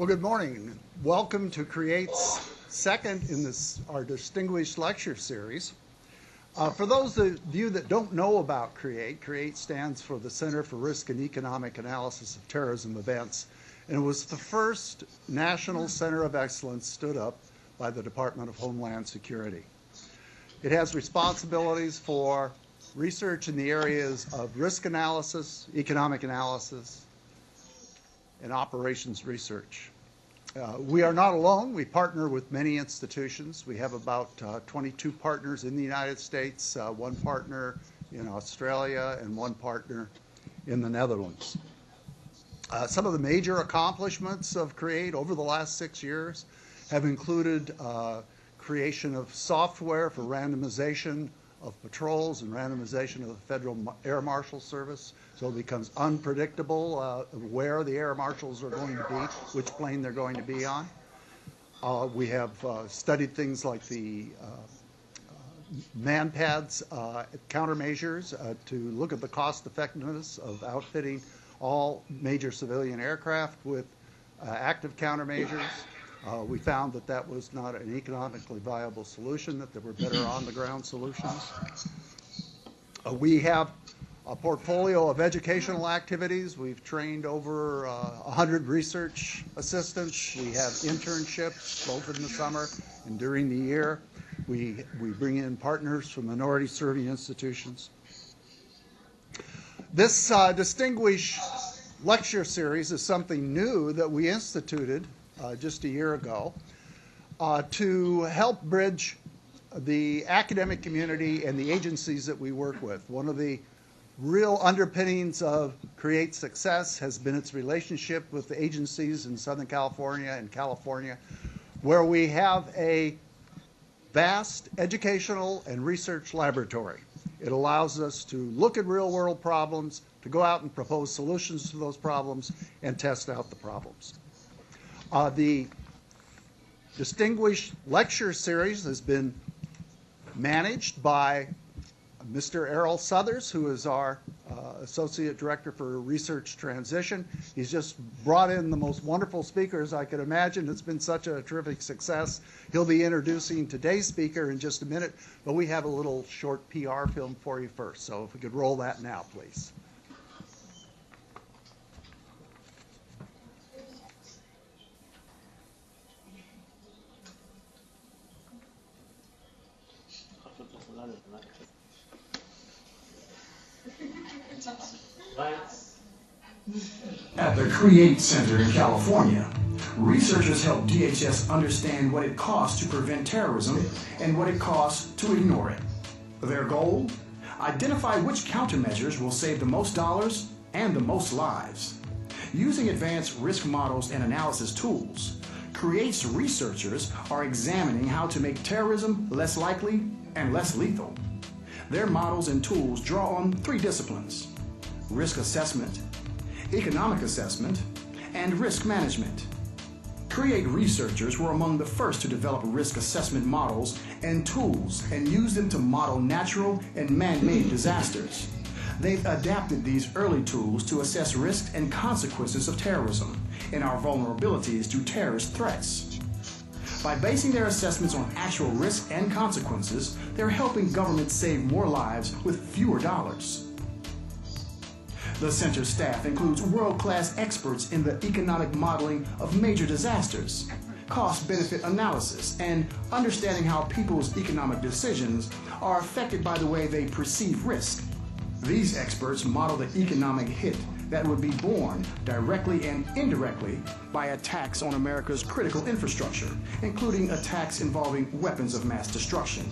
Well, good morning. Welcome to CREATE's second in our distinguished lecture series. For those of you that don't know about CREATE stands for the Center for Risk and Economic Analysis of Terrorism Events, and it was the first national center of excellence stood up by the Department of Homeland Security. It has responsibilities for research in the areas of risk analysis, economic analysis, and operations research. We are not alone. We partner with many institutions. We have about 22 partners in the United States, one partner in Australia, and one partner in the Netherlands. Some of the major accomplishments of CREATE over the last 6 years have included creation of software for randomization of patrols and randomization of the Federal Air Marshal Service, so it becomes unpredictable where the air marshals are going to be, which plane they're going to be on. We have studied things like the MANPADS countermeasures to look at the cost effectiveness of outfitting all major civilian aircraft with active countermeasures. We found that that was not an economically viable solution, that there were better on-the-ground solutions. We have a portfolio of educational activities. We've trained over 100 research assistants. We have internships both in the summer and during the year. We bring in partners from minority-serving institutions. This distinguished lecture series is something new that we instituted just a year ago to help bridge the academic community and the agencies that we work with. One of the real underpinnings of CREATE's success has been its relationship with the agencies in Southern California and California, where we have a vast educational and research laboratory. It allows us to look at real-world problems, to go out and propose solutions to those problems, and test out the problems. The distinguished lecture series has been managed by Mr. Erroll, who is our Associate Director for Research Transition. He's just brought in the most wonderful speakers I could imagine. It's been such a terrific success. He'll be introducing today's speaker in just a minute, but we have a little short PR film for you first. So if we could roll that now, please. At the CREATE Center in California, researchers help DHS understand what it costs to prevent terrorism and what it costs to ignore it. Their goal? Identify which countermeasures will save the most dollars and the most lives. Using advanced risk models and analysis tools, CREATE's researchers are examining how to make terrorism less likely and less lethal. Their models and tools draw on 3 disciplines: risk assessment, economic assessment, and risk management. CREATE researchers were among the first to develop risk assessment models and tools and use them to model natural and man-made disasters. They've adapted these early tools to assess risks and consequences of terrorism and our vulnerabilities to terrorist threats. By basing their assessments on actual risks and consequences, they're helping governments save more lives with fewer dollars. The center staff includes world-class experts in the economic modeling of major disasters, cost-benefit analysis, and understanding how people's economic decisions are affected by the way they perceive risk. These experts model the economic hit that would be borne directly and indirectly by attacks on America's critical infrastructure, including attacks involving weapons of mass destruction.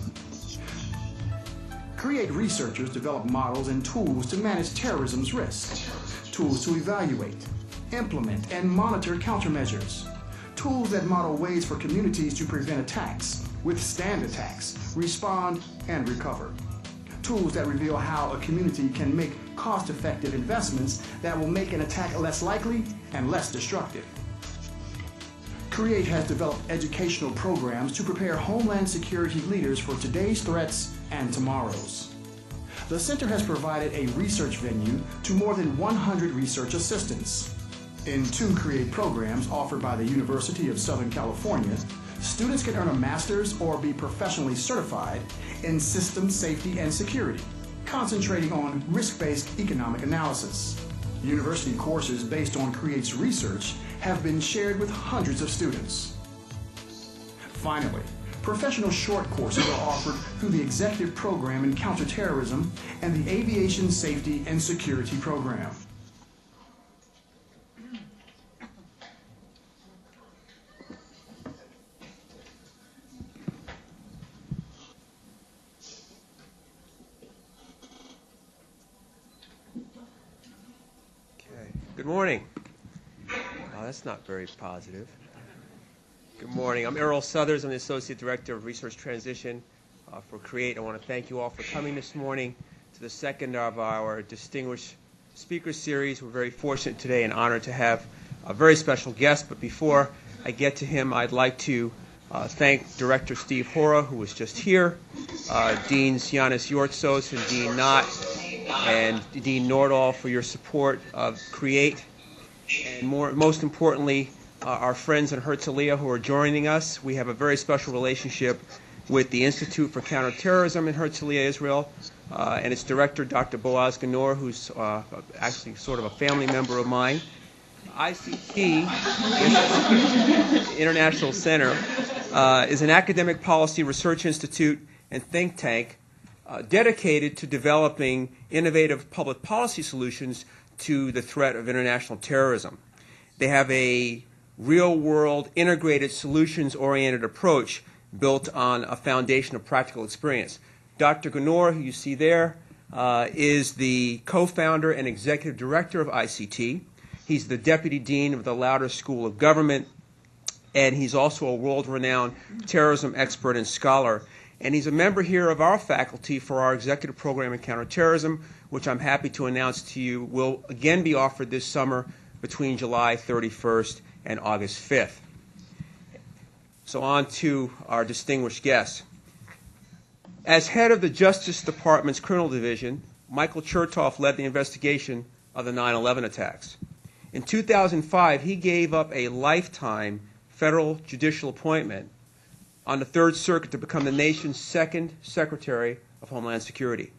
CREATE researchers develop models and tools to manage terrorism's risk, tools to evaluate, implement, and monitor countermeasures, tools that model ways for communities to prevent attacks, withstand attacks, respond, and recover, tools that reveal how a community can make cost-effective investments that will make an attack less likely and less destructive. CREATE has developed educational programs to prepare Homeland Security leaders for today's threats and tomorrow's. The center has provided a research venue to more than 100 research assistants. In 2 CREATE programs offered by the University of Southern California, students can earn a master's or be professionally certified in systems safety and security, concentrating on risk-based economic analysis. University courses based on CREATE's research have been shared with hundreds of students. Finally, professional short courses are offered through the Executive Program in Counterterrorism and the Aviation Safety and Security Program. Good morning. Oh, that's not very positive. Good morning. I'm Erroll Southers. I'm the Associate Director of Research Transition for CREATE. I want to thank you all for coming this morning to the second of our distinguished speaker series. We're very fortunate today and honored to have a very special guest. But before I get to him, I'd like to thank Director Steve Hora, who was just here, Deans Yanis Yortsos and Dean Knott, and Dean Nordahl for your support of CREATE, and most importantly, our friends in Herzliya who are joining us. We have a very special relationship with the Institute for Counterterrorism in Herzliya, Israel, and its director, Dr. Boaz Ganor, who's actually sort of a family member of mine. ICT, International Center, is an academic policy research institute and think tank dedicated to developing innovative public policy solutions to the threat of international terrorism. They have a real-world, integrated, solutions-oriented approach built on a foundation of practical experience. Dr. Ganor, who you see there, is the co-founder and executive director of ICT. He's the deputy dean of the Lauder School of Government, and he's also a world-renowned terrorism expert and scholar. And he's a member here of our faculty for our executive program in counterterrorism, which I'm happy to announce to you will again be offered this summer between July 31st and August 5th. So on to our distinguished guests. As head of the Justice Department's Criminal Division, Michael Chertoff led the investigation of the 9/11 attacks. In 2005, he gave up a lifetime federal judicial appointment on the Third Circuit to become the nation's second Secretary of Homeland Security.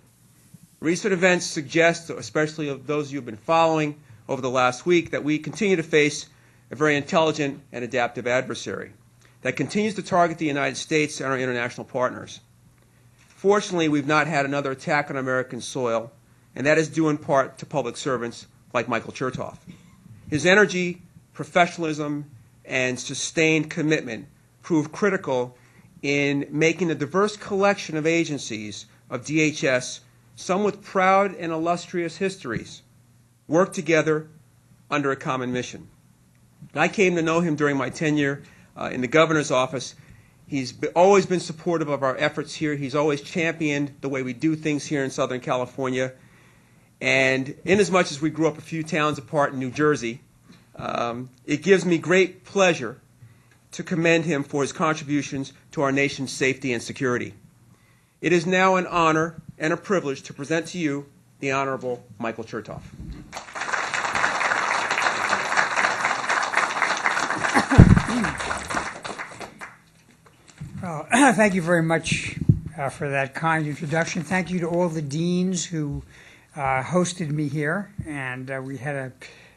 Recent events suggest, especially of those of you who have been following over the last week, that we continue to face a very intelligent and adaptive adversary that continues to target the United States and our international partners. Fortunately, we've not had another attack on American soil, and that is due in part to public servants like Michael Chertoff. His energy, professionalism, and sustained commitment proved critical in making a diverse collection of agencies of DHS, some with proud and illustrious histories, work together under a common mission. I came to know him during my tenure in the governor's office. He's always been supportive of our efforts here. He's always championed the way we do things here in Southern California. And inasmuch as we grew up a few towns apart in New Jersey, it gives me great pleasure to commend him for his contributions to our nation's safety and security. It is now an honor and a privilege to present to you the Honorable Michael Chertoff. Well, thank you very much for that kind introduction. Thank you to all the deans who hosted me here, and we had a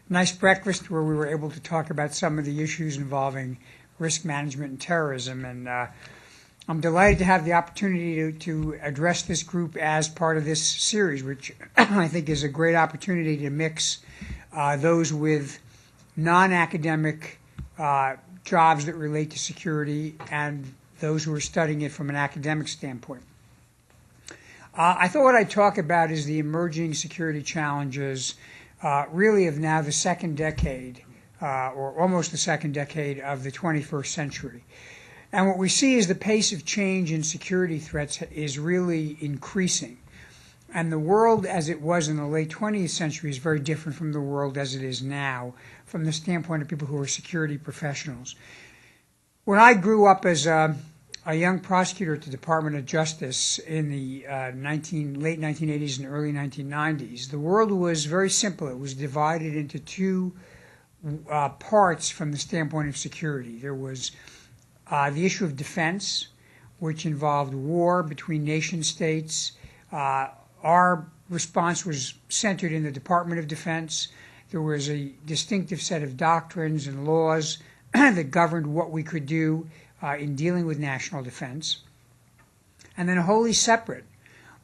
nice breakfast where we were able to talk about some of the issues involving risk management and terrorism. And I'm delighted to have the opportunity to address this group as part of this series, which I think is a great opportunity to mix those with non-academic jobs that relate to security and those who are studying it from an academic standpoint. I thought what I'd talk about is the emerging security challenges really of now the second decade, or almost the second decade of the 21st century. And what we see is the pace of change in security threats is really increasing. And the world as it was in the late 20th century is very different from the world as it is now, from the standpoint of people who are security professionals. When I grew up as a young prosecutor at the Department of Justice in the late 1980s and early 1990s, the world was very simple. It was divided into two parts from the standpoint of security. There was the issue of defense, which involved war between nation states. Our response was centered in the Department of Defense. There was a distinctive set of doctrines and laws that governed what we could do in dealing with national defense. And then wholly separate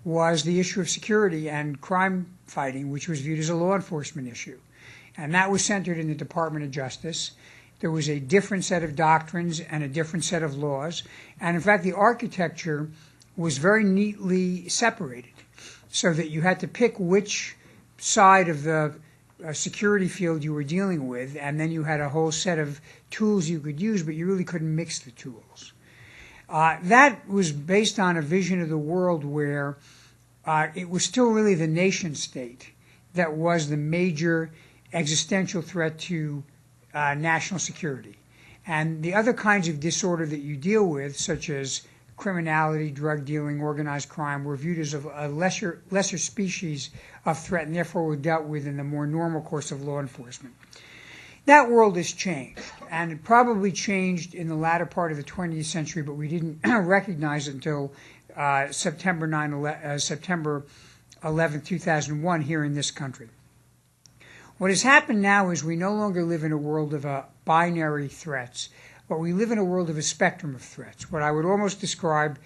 was the issue of security and crime fighting, which was viewed as a law enforcement issue. And that was centered in the Department of Justice. There was a different set of doctrines and a different set of laws. And in fact, the architecture was very neatly separated so that you had to pick which side of the security field you were dealing with, and then you had a whole set of tools you could use, but you really couldn't mix the tools. That was based on a vision of the world where it was still really the nation state that was the major existential threat to national security. And the other kinds of disorder that you deal with, such as criminality, drug dealing, organized crime, were viewed as a lesser species of threat, and therefore were dealt with in the more normal course of law enforcement. That world has changed, and it probably changed in the latter part of the 20th century, but we didn't recognize it until September 11, 2001, here in this country. What has happened now is we no longer live in a world of binary threats, but we live in a world of a spectrum of threats. What I would almost describe,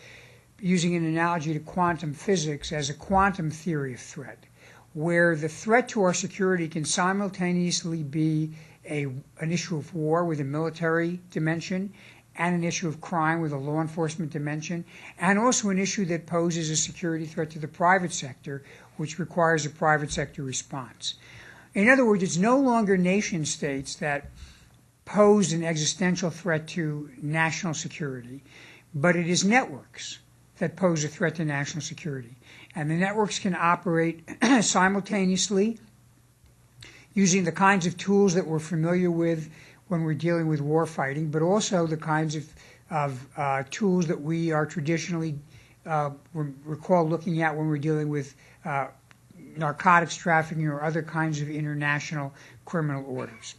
using an analogy to quantum physics, as a quantum theory of threat, where the threat to our security can simultaneously be an issue of war with a military dimension, and an issue of crime with a law enforcement dimension, and also an issue that poses a security threat to the private sector, which requires a private sector response. In other words, it's no longer nation states that pose an existential threat to national security, but it is networks that pose a threat to national security. And the networks can operate simultaneously using the kinds of tools that we're familiar with when we're dealing with war fighting, but also the kinds of tools that we are traditionally recall looking at when we're dealing with narcotics trafficking or other kinds of international criminal orders.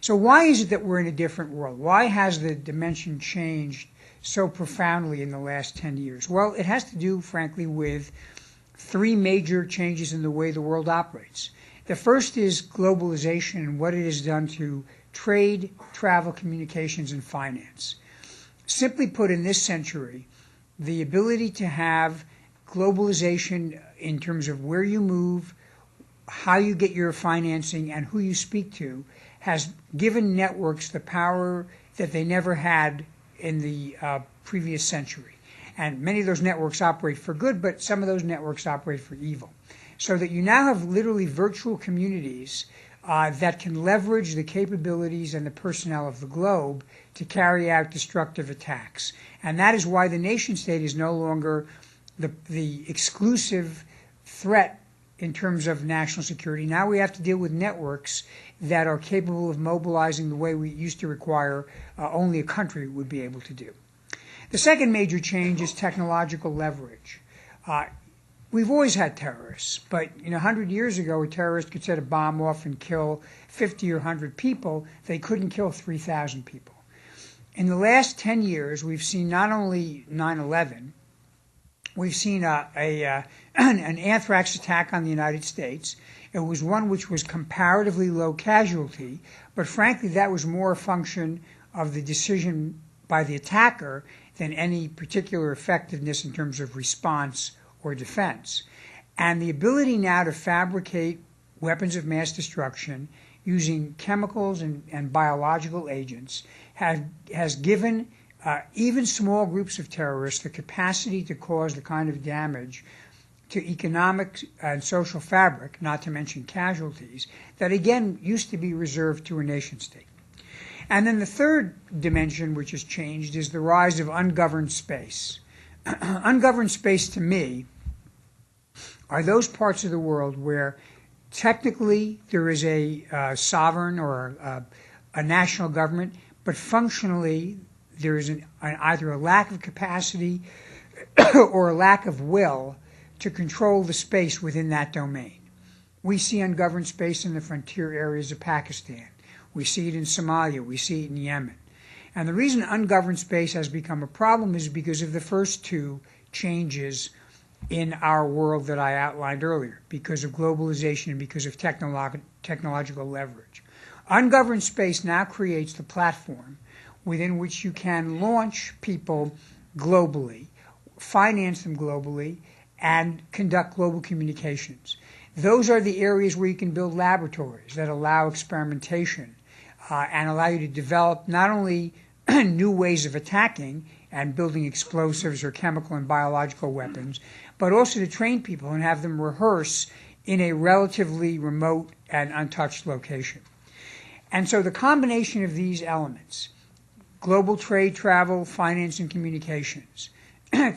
So why is it that we're in a different world? Why has the dimension changed so profoundly in the last 10 years? Well, it has to do, frankly, with three major changes in the way the world operates. The first is globalization and what it has done to trade, travel, communications, and finance. Simply put, in this century, the ability to have globalization in terms of where you move, how you get your financing, and who you speak to has given networks the power that they never had in the previous century. And many of those networks operate for good, but some of those networks operate for evil. So that you now have literally virtual communities that can leverage the capabilities and the personnel of the globe to carry out destructive attacks. And that is why the nation state is no longer the exclusive threat in terms of national security. Now we have to deal with networks that are capable of mobilizing the way we used to require only a country would be able to do. The second major change is technological leverage. We've always had terrorists, but 100 years ago, a terrorist could set a bomb off and kill 50 or 100 people. They couldn't kill 3,000 people. In the last 10 years, we've seen not only 9/11, we've seen an anthrax attack on the United States. It was one which was comparatively low casualty, but frankly, that was more a function of the decision by the attacker than any particular effectiveness in terms of response or defense. And the ability now to fabricate weapons of mass destruction using chemicals and biological agents has given even small groups of terrorists the capacity to cause the kind of damage to economic and social fabric, not to mention casualties, that again used to be reserved to a nation state. And then the third dimension which has changed is the rise of ungoverned space. Ungoverned space, to me, are those parts of the world where technically there is a sovereign or a national government, but functionally there is either a lack of capacity or a lack of will to control the space within that domain. We see ungoverned space in the frontier areas of Pakistan. We see it in Somalia. We see it in Yemen. And the reason ungoverned space has become a problem is because of the first two changes in our world that I outlined earlier, because of globalization and because of technological leverage. Ungoverned space now creates the platform within which you can launch people globally, finance them globally, and conduct global communications. Those are the areas where you can build laboratories that allow experimentation and allow you to develop not only new ways of attacking and building explosives or chemical and biological weapons, but also to train people and have them rehearse in a relatively remote and untouched location. And so the combination of these elements, global trade, travel, finance, and communications,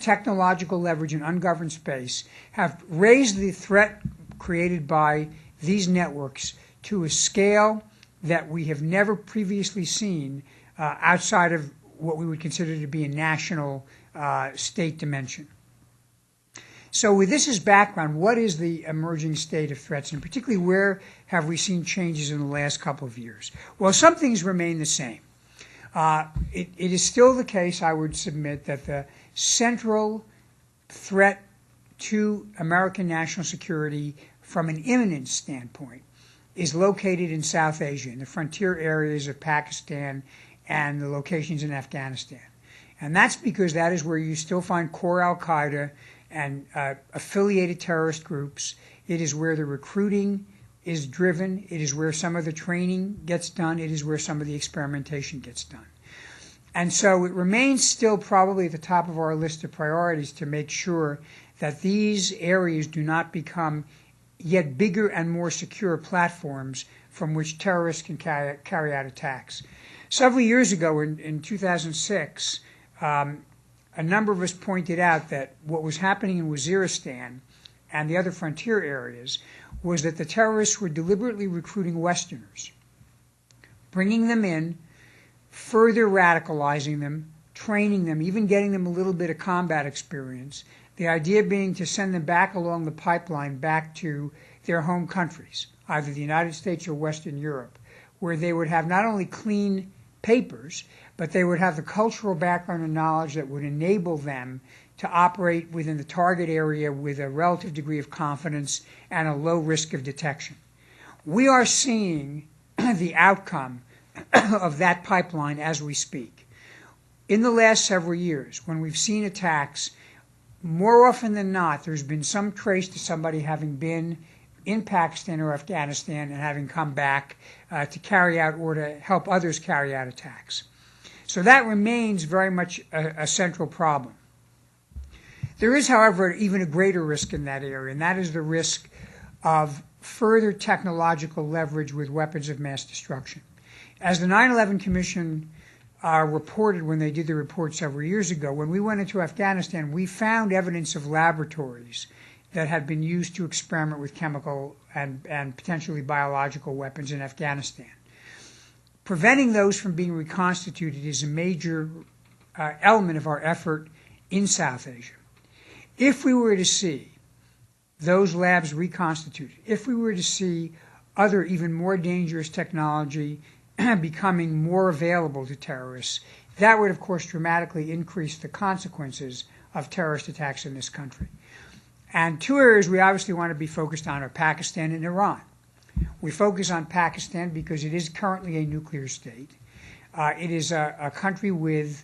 technological leverage, and ungoverned space, have raised the threat created by these networks to a scale that we have never previously seen outside of what we would consider to be a national state dimension. So with this as background, what is the emerging state of threats, and particularly where have we seen changes in the last couple of years? Well, some things remain the same. It is still the case, I would submit, that the central threat to American national security from an imminent standpoint is located in South Asia, in the frontier areas of Pakistan and the locations in Afghanistan. And that's because that is where you still find core al-Qaeda and affiliated terrorist groups. It is where the recruiting is driven. It is where some of the training gets done. It is where some of the experimentation gets done. And so it remains still probably at the top of our list of priorities to make sure that these areas do not become yet bigger and more secure platforms from which terrorists can carry out attacks. Several years ago, in 2006, a number of us pointed out that what was happening in Waziristan and the other frontier areas was that the terrorists were deliberately recruiting Westerners, bringing them in, further radicalizing them, training them, even getting them a little bit of combat experience, the idea being to send them back along the pipeline back to their home countries, either the United States or Western Europe, where they would have not only clean papers, but they would have the cultural background and knowledge that would enable them to operate within the target area with a relative degree of confidence and a low risk of detection. We are seeing the outcome of that pipeline as we speak. In the last several years, when we've seen attacks, more often than not, there's been some trace to somebody having been in Pakistan or Afghanistan and having come back to carry out or to help others carry out attacks. So that remains very much a central problem. There is, however, even a greater risk in that area, and that is the risk of further technological leverage with weapons of mass destruction. As the 9/11 Commission reported when they did the report several years ago, when we went into Afghanistan, we found evidence of laboratories that had been used to experiment with chemical and potentially biological weapons in Afghanistan. Preventing those from being reconstituted is a major element of our effort in South Asia. If we were to see those labs reconstituted, if we were to see other even more dangerous technology becoming more available to terrorists, that would, of course, dramatically increase the consequences of terrorist attacks in this country. And two areas we obviously want to be focused on are Pakistan and Iran. We focus on Pakistan because it is currently a nuclear state. It is a country with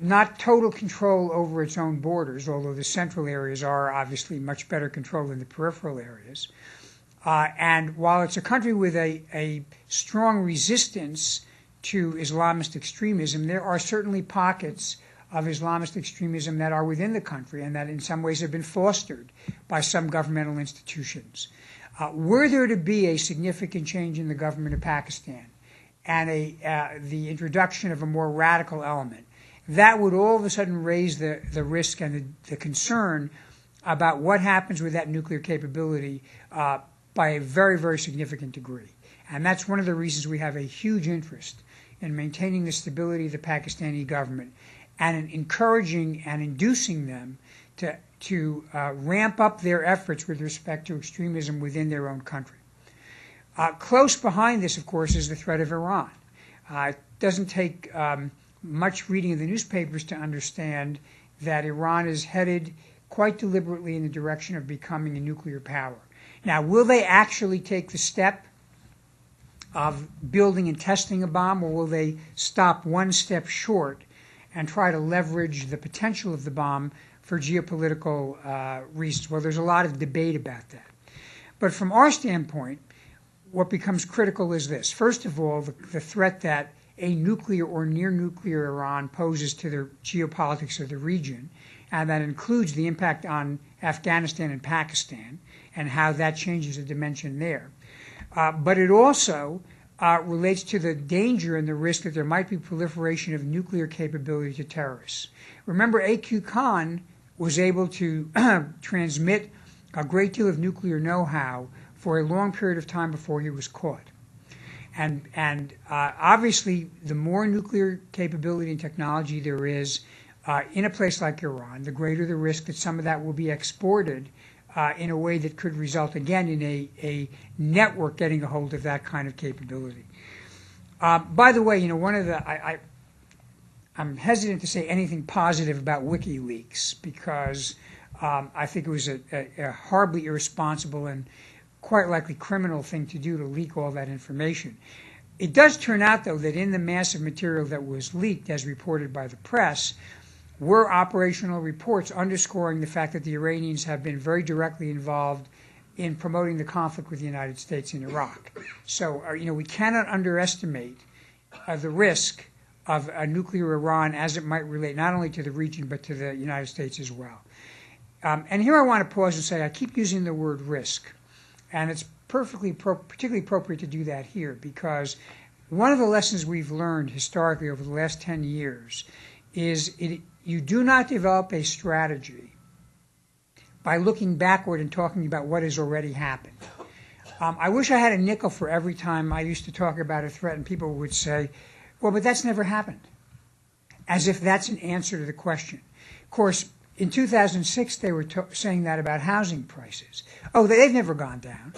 not total control over its own borders, although the central areas are obviously much better controlled than the peripheral areas. And while it's a country with a strong resistance to Islamist extremism, there are certainly pockets of Islamist extremism that are within the country and that in some ways have been fostered by some governmental institutions. Were there to be a significant change in the government of Pakistan and the introduction of a more radical element, that would all of a sudden raise the risk and the concern about what happens with that nuclear capability by a very, very significant degree. And that's one of the reasons we have a huge interest in maintaining the stability of the Pakistani government and in encouraging and inducing them to ramp up their efforts with respect to extremism within their own country. Close behind this, of course, is the threat of Iran. It doesn't take much reading of the newspapers to understand that Iran is headed quite deliberately in the direction of becoming a nuclear power. Now, will they actually take the step of building and testing a bomb, or will they stop one step short and try to leverage the potential of the bomb for geopolitical reasons? Well, there's a lot of debate about that. But from our standpoint, what becomes critical is this. First of all, the threat that a nuclear or near-nuclear Iran poses to the geopolitics of the region, and that includes the impact on Afghanistan and Pakistan and how that changes the dimension there. But it also relates to the danger and the risk that there might be proliferation of nuclear capability to terrorists. Remember, A.Q. Khan was able to transmit a great deal of nuclear know-how for a long period of time before he was caught. And obviously, the more nuclear capability and technology there is in a place like Iran, the greater the risk that some of that will be exported in a way that could result, again, in a network getting a hold of that kind of capability. By the way, one of the I'm hesitant to say anything positive about WikiLeaks because I think it was a horribly irresponsible and quite likely criminal thing to do to leak all that information. It does turn out, though, that in the massive material that was leaked, as reported by the press, were operational reports underscoring the fact that the Iranians have been very directly involved in promoting the conflict with the United States in Iraq. So, we cannot underestimate the risk of a nuclear Iran as it might relate not only to the region but to the United States as well. And here I want to pause and say I keep using the word risk, and it's particularly appropriate to do that here because one of the lessons we've learned historically over the last 10 years is you do not develop a strategy by looking backward and talking about what has already happened. I wish I had a nickel for every time I used to talk about a threat and people would say, well, but that's never happened, as if that's an answer to the question. Of course, in 2006, they were saying that about housing prices. Oh, they've never gone down.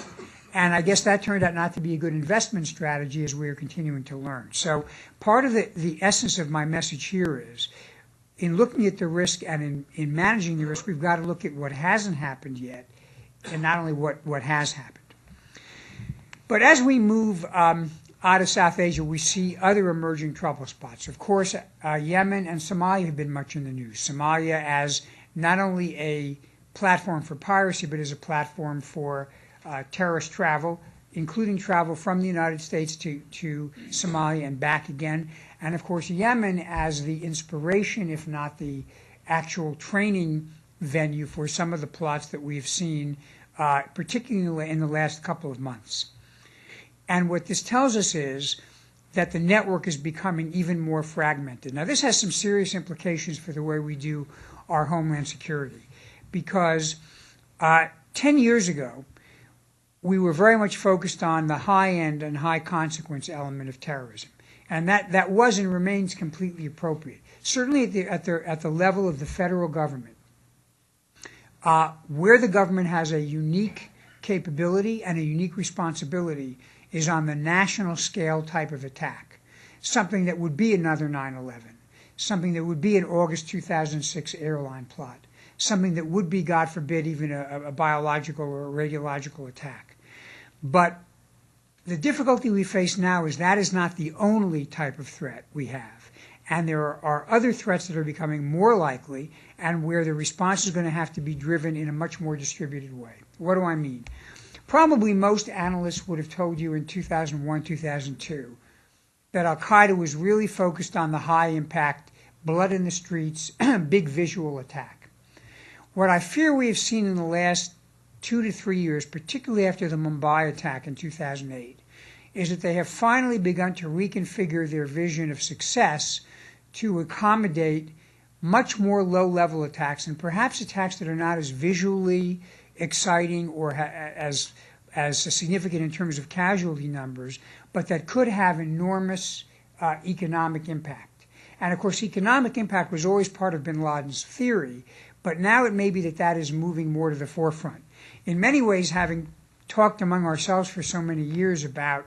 And I guess that turned out not to be a good investment strategy as we are continuing to learn. So part of the essence of my message here is, in looking at the risk and in managing the risk, we've got to look at what hasn't happened yet and not only what has happened. But as we move out of South Asia, we see other emerging trouble spots. Of course, Yemen and Somalia have been much in the news. Somalia as not only a platform for piracy, but as a platform for terrorist travel, including travel from the United States to Somalia and back again. And of course, Yemen as the inspiration, if not the actual training venue for some of the plots that we've seen, particularly in the last couple of months. And what this tells us is that the network is becoming even more fragmented. Now, this has some serious implications for the way we do our Homeland Security, because 10 years ago, we were very much focused on the high-end and high-consequence element of terrorism. And that was and remains completely appropriate. Certainly at the level of the federal government, where the government has a unique capability and a unique responsibility is on the national scale type of attack, something that would be another 9/11, something that would be an August 2006 airline plot, something that would be, God forbid, even a biological or a radiological attack. But the difficulty we face now is that is not the only type of threat we have. And there are other threats that are becoming more likely and where the response is going to have to be driven in a much more distributed way. What do I mean? Probably most analysts would have told you in 2001, 2002 that Al-Qaeda was really focused on the high-impact, blood in the streets, big visual attack. What I fear we have seen in the last 2 to 3 years, particularly after the Mumbai attack in 2008, is that they have finally begun to reconfigure their vision of success to accommodate much more low-level attacks, and perhaps attacks that are not as visually exciting or as significant in terms of casualty numbers, but that could have enormous economic impact. And of course, economic impact was always part of bin Laden's theory, but now it may be that is moving more to the forefront. In many ways, having talked among ourselves for so many years about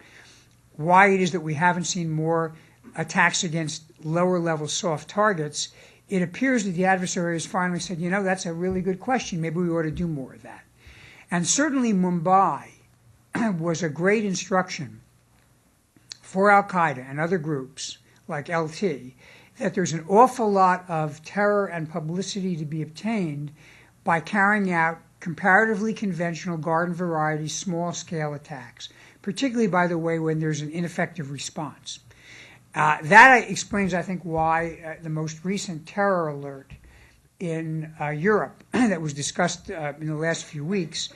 why it is that we haven't seen more attacks against lower-level soft targets, it appears that the adversary has finally said, you know, that's a really good question. Maybe we ought to do more of that. And certainly Mumbai was a great instruction for al-Qaeda and other groups like LT that there's an awful lot of terror and publicity to be obtained by carrying out comparatively conventional garden variety small-scale attacks, particularly, by the way, when there's an ineffective response. That explains, I think, why the most recent terror alert in Europe that was discussed in the last few weeks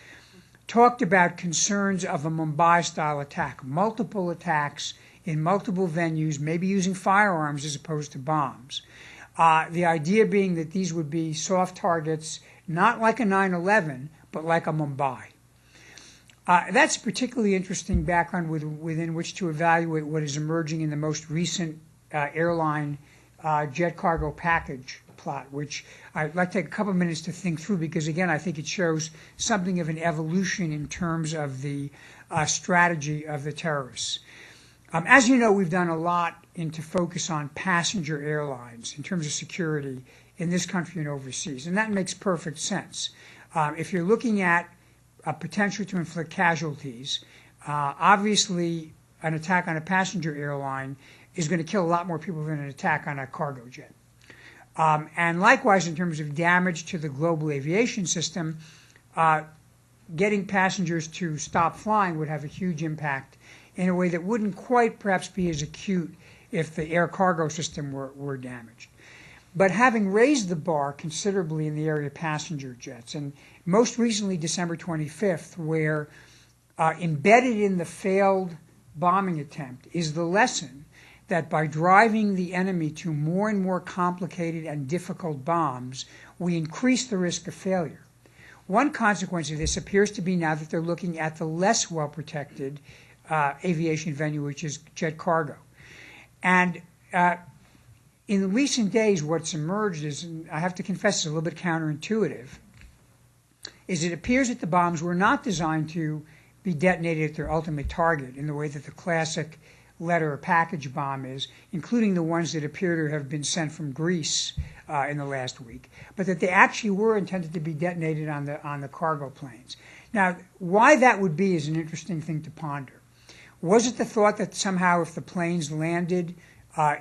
talked about concerns of a Mumbai-style attack, multiple attacks in multiple venues, maybe using firearms as opposed to bombs. The idea being that these would be soft targets, not like a 9/11, but like a Mumbai. That's a particularly interesting background within which to evaluate what is emerging in the most recent airline jet cargo package plot, which I'd like to take a couple of minutes to think through because, again, I think it shows something of an evolution in terms of the strategy of the terrorists. As you know, we've done a lot into focus on passenger airlines in terms of security in this country and overseas, and that makes perfect sense. If you're looking at a potential to inflict casualties, obviously an attack on a passenger airline is going to kill a lot more people than an attack on a cargo jet. And likewise, in terms of damage to the global aviation system, getting passengers to stop flying would have a huge impact in a way that wouldn't quite perhaps be as acute if the air cargo system were damaged. But having raised the bar considerably in the area of passenger jets, and most recently December 25th, where embedded in the failed bombing attempt is the lesson that by driving the enemy to more and more complicated and difficult bombs, we increase the risk of failure. One consequence of this appears to be now that they're looking at the less well-protected aviation venue, which is jet cargo. And in recent days, what's emerged is, and I have to confess it's a little bit counterintuitive, is it appears that the bombs were not designed to be detonated at their ultimate target in the way that the classic letter or package bomb is, including the ones that appear to have been sent from Greece in the last week, but that they actually were intended to be detonated on the cargo planes. Now, why that would be is an interesting thing to ponder. Was it the thought that somehow if the planes landed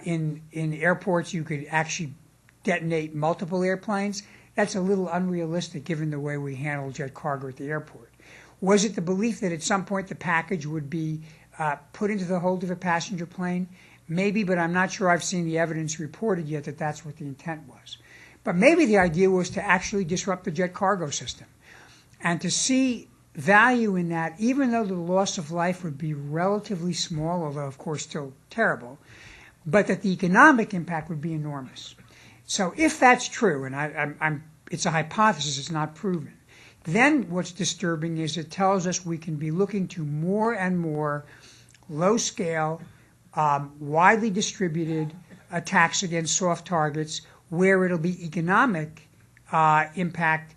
in airports, you could actually detonate multiple airplanes? That's a little unrealistic given the way we handle jet cargo at the airport. Was it the belief that at some point the package would be put into the hold of a passenger plane? Maybe, but I'm not sure I've seen the evidence reported yet that that's what the intent was. But maybe the idea was to actually disrupt the jet cargo system and to see value in that, even though the loss of life would be relatively small, although of course still terrible, but that the economic impact would be enormous. So if that's true, and it's a hypothesis, it's not proven, then what's disturbing is it tells us we can be looking to more and more low-scale, widely distributed attacks against soft targets where it'll be economic impact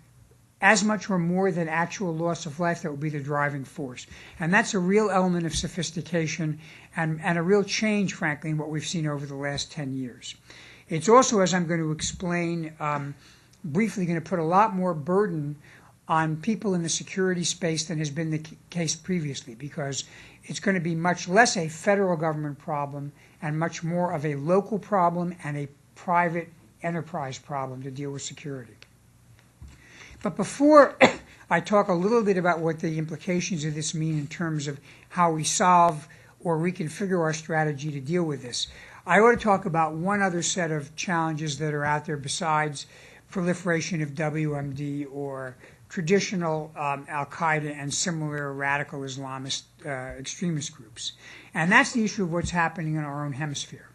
as much or more than actual loss of life that will be the driving force. And that's a real element of sophistication and a real change, frankly, in what we've seen over the last 10 years. It's also, as I'm going to explain briefly, going to put a lot more burden on people in the security space than has been the case previously, because it's going to be much less a federal government problem and much more of a local problem and a private enterprise problem to deal with security. But before I talk a little bit about what the implications of this mean in terms of how we solve or reconfigure our strategy to deal with this, I ought to talk about one other set of challenges that are out there besides proliferation of WMD or traditional al-Qaeda and similar radical Islamist extremist groups. And that's the issue of what's happening in our own hemisphere.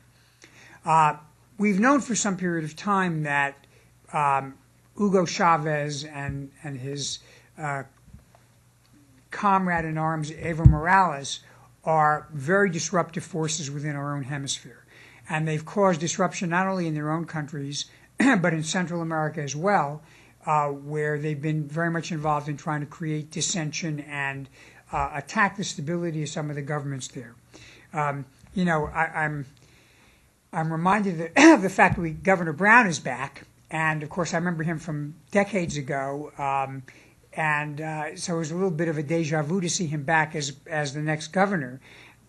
We've known for some period of time that Hugo Chavez and his comrade in arms, Evo Morales, are very disruptive forces within our own hemisphere. And they've caused disruption not only in their own countries, but in Central America as well, where they've been very much involved in trying to create dissension and attack the stability of some of the governments there. I'm reminded of the fact that Governor Brown is back, and of course I remember him from decades ago, so it was a little bit of a deja vu to see him back as the next governor.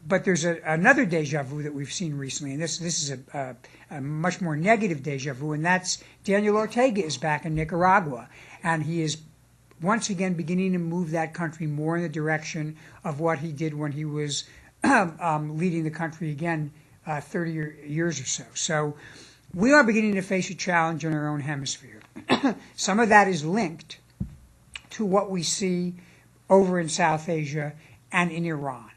But there's another deja vu that we've seen recently, and this is a much more negative deja vu, and that's Daniel Ortega is back in Nicaragua, and he is once again beginning to move that country more in the direction of what he did when he was leading the country again 30 years or so. So we are beginning to face a challenge in our own hemisphere. Some of that is linked to what we see over in South Asia and in Iran.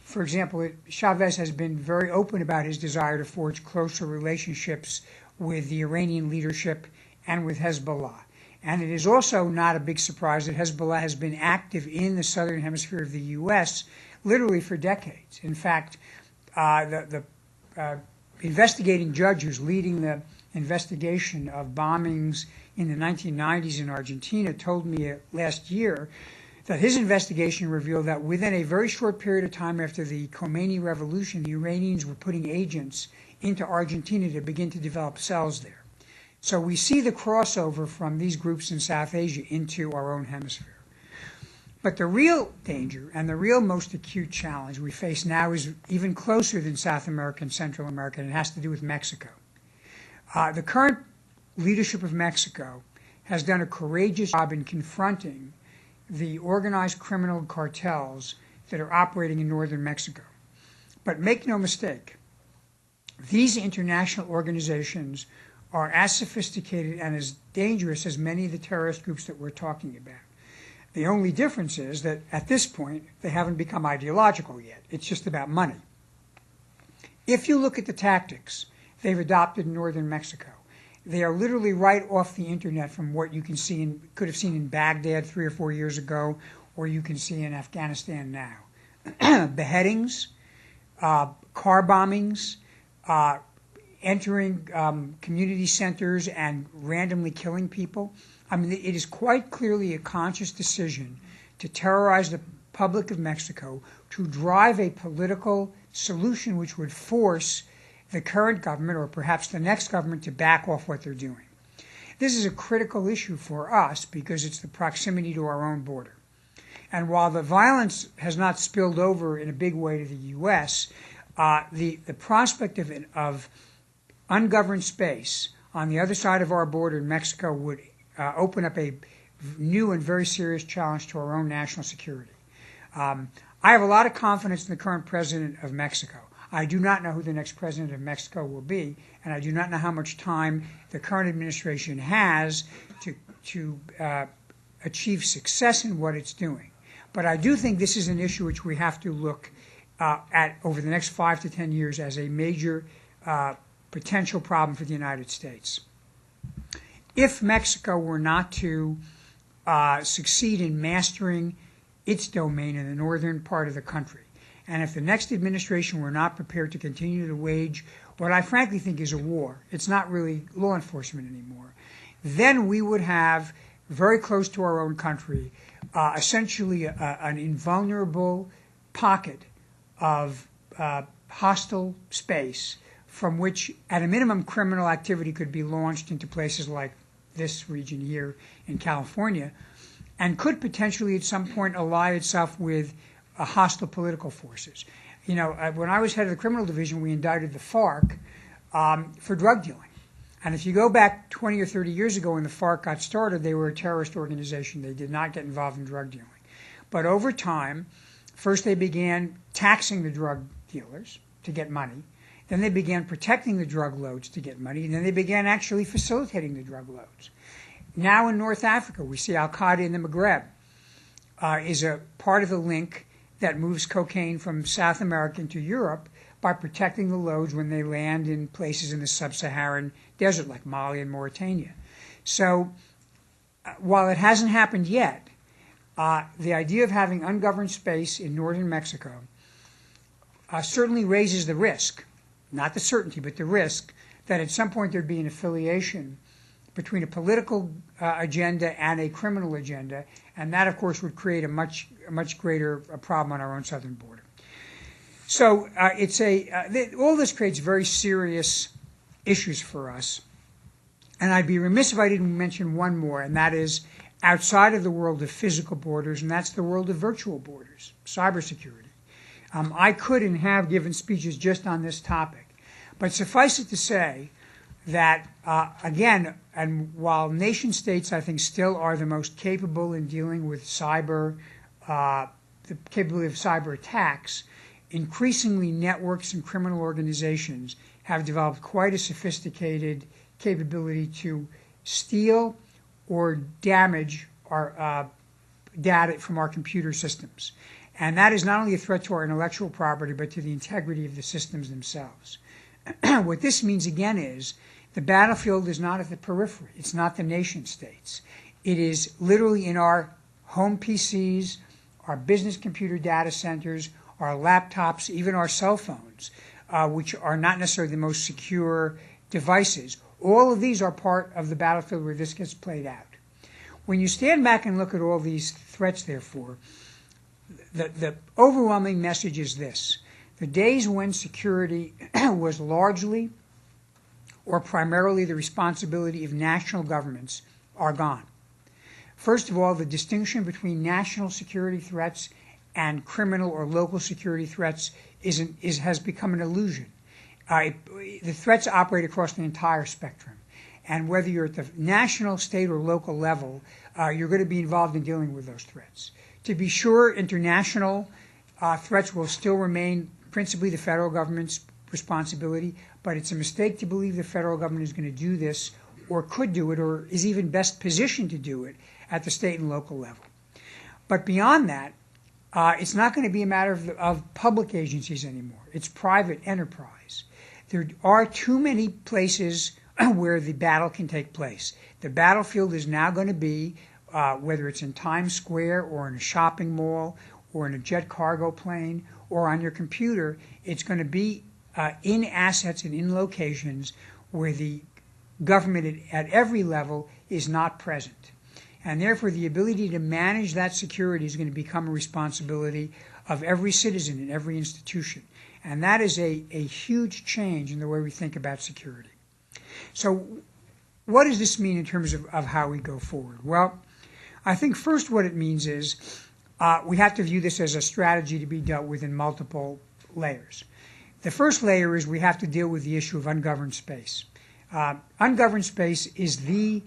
For example, Chavez has been very open about his desire to forge closer relationships with the Iranian leadership and with Hezbollah. And it is also not a big surprise that Hezbollah has been active in the southern hemisphere of the U.S. literally for decades. In fact, the investigating judge who's leading the investigation of bombings in the 1990s in Argentina told me last year that his investigation revealed that within a very short period of time after the Khomeini revolution, the Iranians were putting agents into Argentina to begin to develop cells there. So we see the crossover from these groups in South Asia into our own hemisphere. But the real danger and the real most acute challenge we face now is even closer than South America and Central America, and it has to do with Mexico. The current leadership of Mexico has done a courageous job in confronting the organized criminal cartels that are operating in northern Mexico. But make no mistake, these international organizations are as sophisticated and as dangerous as many of the terrorist groups that we're talking about. The only difference is that at this point, they haven't become ideological yet. It's just about money. If you look at the tactics they've adopted in northern Mexico, they are literally right off the internet from what you can see could have seen in Baghdad 3 or 4 years ago, or you can see in Afghanistan now. Beheadings, car bombings, entering community centers and randomly killing people. I mean, it is quite clearly a conscious decision to terrorize the public of Mexico, to drive a political solution which would force the current government, or perhaps the next government, to back off what they're doing. This is a critical issue for us because it's the proximity to our own border. And while the violence has not spilled over in a big way to the U.S., the prospect of ungoverned space on the other side of our border in Mexico would open up a new and very serious challenge to our own national security. I have a lot of confidence in the current president of Mexico. I do not know who the next president of Mexico will be, and I do not know how much time the current administration has to achieve success in what it's doing. But I do think this is an issue which we have to look at over the next 5 to 10 years as a major potential problem for the United States. If Mexico were not to succeed in mastering its domain in the northern part of the country, and if the next administration were not prepared to continue to wage what I frankly think is a war, it's not really law enforcement anymore, then we would have, very close to our own country, essentially an invulnerable pocket of hostile space from which, at a minimum, criminal activity could be launched into places like this region here in California, and could potentially at some point ally itself with hostile political forces. You know, when I was head of the criminal division, we indicted the FARC for drug dealing. And if you go back 20 or 30 years ago when the FARC got started, they were a terrorist organization. They did not get involved in drug dealing. But over time, first they began taxing the drug dealers to get money. Then they began protecting the drug loads to get money. And then they began actually facilitating the drug loads. Now in North Africa, we see Al-Qaeda in the Maghreb is a part of the link that moves cocaine from South America into Europe by protecting the loads when they land in places in the sub-Saharan desert like Mali and Mauritania. So while it hasn't happened yet, the idea of having ungoverned space in northern Mexico certainly raises the risk, not the certainty, but the risk that at some point there'd be an affiliation between a political agenda and a criminal agenda, and that, of course, would create a much greater problem on our own southern border. So all this creates very serious issues for us, and I'd be remiss if I didn't mention one more, and that is outside of the world of physical borders, and that's the world of virtual borders, cybersecurity. I could and have given speeches just on this topic, but suffice it to say that, again, and while nation states, I think, still are the most capable in dealing with the capability of cyber attacks, increasingly networks and criminal organizations have developed quite a sophisticated capability to steal or damage our data from our computer systems. And that is not only a threat to our intellectual property, but to the integrity of the systems themselves. What this means, again, is the battlefield is not at the periphery. It's not the nation states. It is literally in our home PCs, our business computer data centers, our laptops, even our cell phones, which are not necessarily the most secure devices. All of these are part of the battlefield where this gets played out. When you stand back and look at all these threats, therefore, the overwhelming message is this. The days when security was largely or primarily the responsibility of national governments are gone. First of all, the distinction between national security threats and criminal or local security threats has become an illusion. The threats operate across the entire spectrum. And whether you're at the national, state, or local level, you're going to be involved in dealing with those threats. To be sure, international threats will still remain principally the federal government's responsibility, but it's a mistake to believe the federal government is going to do this or could do it or is even best positioned to do it at the state and local level. But beyond that, it's not going to be a matter of public agencies anymore. It's private enterprise. There are too many places where the battle can take place. The battlefield is now going to be, whether it's in Times Square or in a shopping mall or in a jet cargo plane or on your computer, it's going to be in assets and in locations where the government at every level is not present. And therefore, the ability to manage that security is going to become a responsibility of every citizen in every institution. And that is a huge change in the way we think about security. So what does this mean in terms of how we go forward? Well, I think first what it means is we have to view this as a strategy to be dealt with in multiple layers. The first layer is we have to deal with the issue of ungoverned space. Ungoverned space is the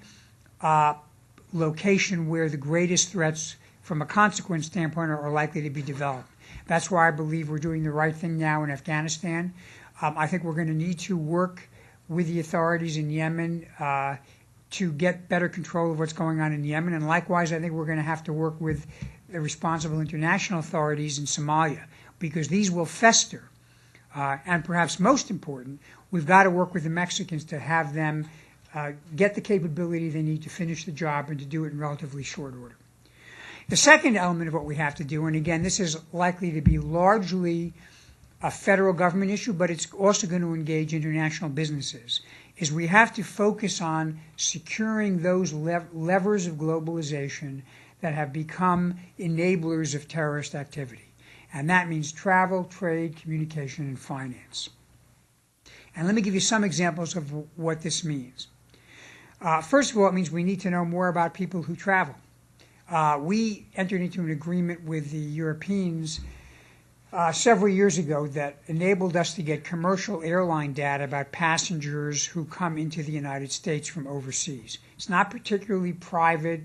location where the greatest threats from a consequence standpoint are likely to be developed. That's why I believe we're doing the right thing now in Afghanistan. I think we're going to need to work with the authorities in Yemen to get better control of what's going on in Yemen. And likewise, I think we're going to have to work with the responsible international authorities in Somalia, because these will fester. And perhaps most important, we've got to work with the Mexicans to have them get the capability they need to finish the job and to do it in relatively short order. The second element of what we have to do, and again, this is likely to be largely a federal government issue, but it's also going to engage international businesses, is we have to focus on securing those levers of globalization that have become enablers of terrorist activity. And that means travel, trade, communication, and finance. And let me give you some examples of what this means. First of all, it means we need to know more about people who travel. We entered into an agreement with the Europeans several years ago that enabled us to get commercial airline data about passengers who come into the United States from overseas. It's not particularly private,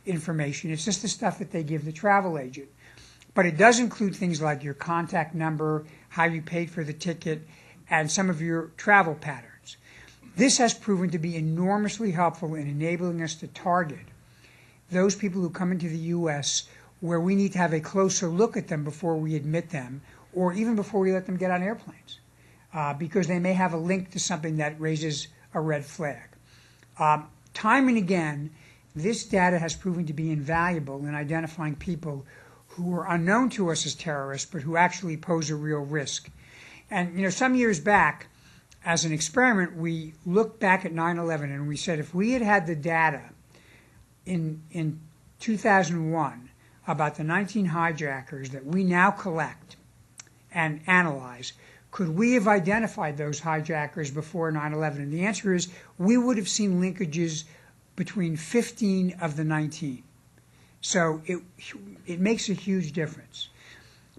information. It's just the stuff that they give the travel agent. But it does include things like your contact number, how you paid for the ticket, and some of your travel patterns. This has proven to be enormously helpful in enabling us to target those people who come into the U.S. where we need to have a closer look at them before we admit them, or even before we let them get on airplanes, because they may have a link to something that raises a red flag. Time and again, this data has proven to be invaluable in identifying people who are unknown to us as terrorists, but who actually pose a real risk. And, some years back, as an experiment, we looked back at 9/11 and we said if we had had the data in 2001 about the 19 hijackers that we now collect and analyze, could we have identified those hijackers before 9/11? And the answer is we would have seen linkages between 15 of the 19. So it makes a huge difference.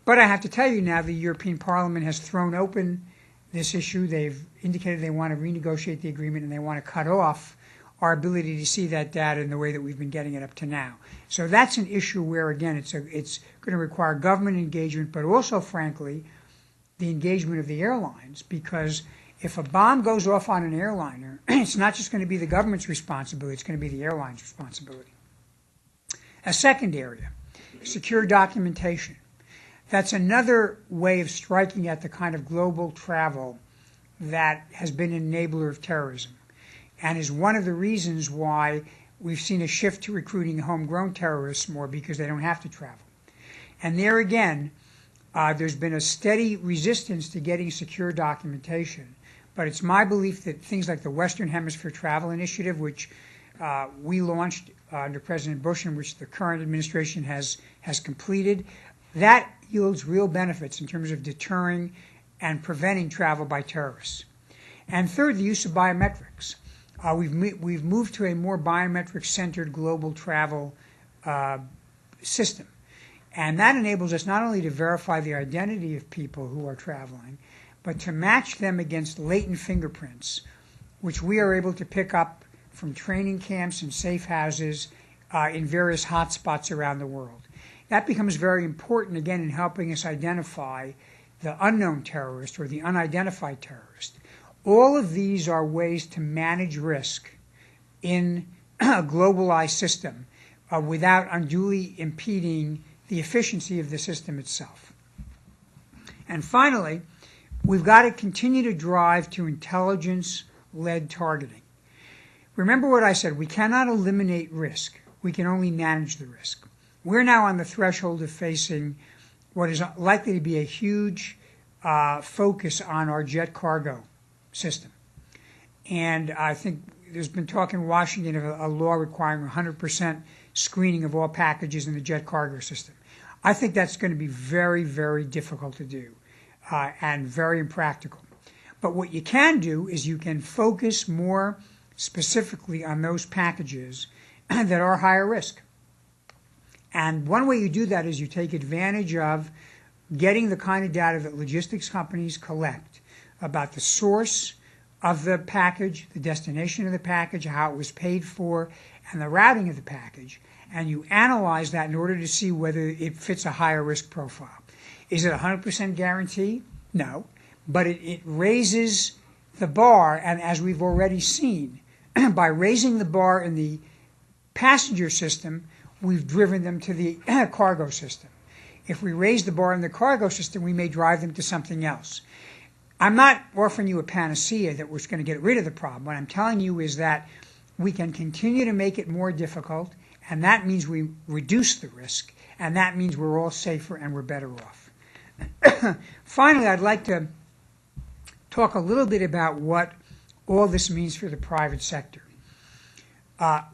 But I have to tell you now, the European Parliament has thrown open this issue. They've indicated they want to renegotiate the agreement and they want to cut off our ability to see that data in the way that we've been getting it up to now. So that's an issue where, again, it's going to require government engagement, but also, frankly, the engagement of the airlines, because if a bomb goes off on an airliner, it's not just going to be the government's responsibility, it's going to be the airline's responsibility. A second area, secure documentation. That's another way of striking at the kind of global travel that has been an enabler of terrorism and is one of the reasons why we've seen a shift to recruiting homegrown terrorists more, because they don't have to travel. And there again, there's been a steady resistance to getting secure documentation, but it's my belief that things like the Western Hemisphere Travel Initiative, which we launched under President Bush and which the current administration has completed, that yields real benefits in terms of deterring and preventing travel by terrorists. And third, the use of biometrics. We've moved to a more biometric-centered global travel system. And that enables us not only to verify the identity of people who are traveling, but to match them against latent fingerprints, which we are able to pick up from training camps and safe houses in various hotspots around the world. That becomes very important, again, in helping us identify the unknown terrorist or the unidentified terrorist. All of these are ways to manage risk in a globalized system without unduly impeding the efficiency of the system itself. And finally, we've got to continue to drive to intelligence-led targeting. Remember what I said, we cannot eliminate risk. We can only manage the risk. We're now on the threshold of facing what is likely to be a huge focus on our jet cargo system. And I think there's been talk in Washington of a law requiring 100% screening of all packages in the jet cargo system. I think that's going to be very, very difficult to do and very impractical. But what you can do is you can focus more specifically on those packages that are higher risk. And one way you do that is you take advantage of getting the kind of data that logistics companies collect about the source of the package, the destination of the package, how it was paid for, and the routing of the package. And you analyze that in order to see whether it fits a higher risk profile. Is it a 100% guarantee? No. But it raises the bar, and as we've already seen, by raising the bar in the passenger system, we've driven them to the cargo system. If we raise the bar in the cargo system, we may drive them to something else. I'm not offering you a panacea that we're going to get rid of the problem. What I'm telling you is that we can continue to make it more difficult, and that means we reduce the risk, and that means we're all safer and we're better off. Finally, I'd like to talk a little bit about what all this means for the private sector.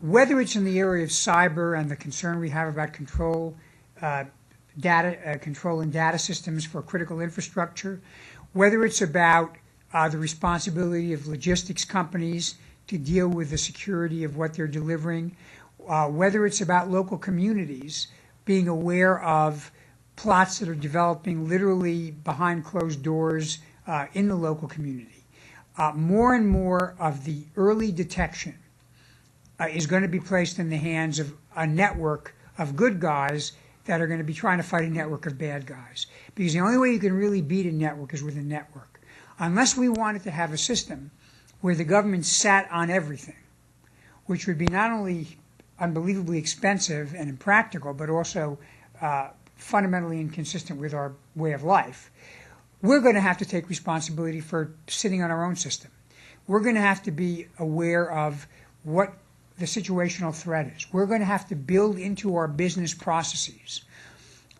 Whether it's in the area of cyber and the concern we have about control and data systems for critical infrastructure, whether it's about the responsibility of logistics companies to deal with the security of what they're delivering, whether it's about local communities being aware of plots that are developing literally behind closed doors in the local community. More and more of the early detection is going to be placed in the hands of a network of good guys that are going to be trying to fight a network of bad guys. Because the only way you can really beat a network is with a network. Unless we wanted to have a system where the government sat on everything, which would be not only unbelievably expensive and impractical, but also fundamentally inconsistent with our way of life, we're going to have to take responsibility for sitting on our own system. We're going to have to be aware of what the situational threat is. We're going to have to build into our business processes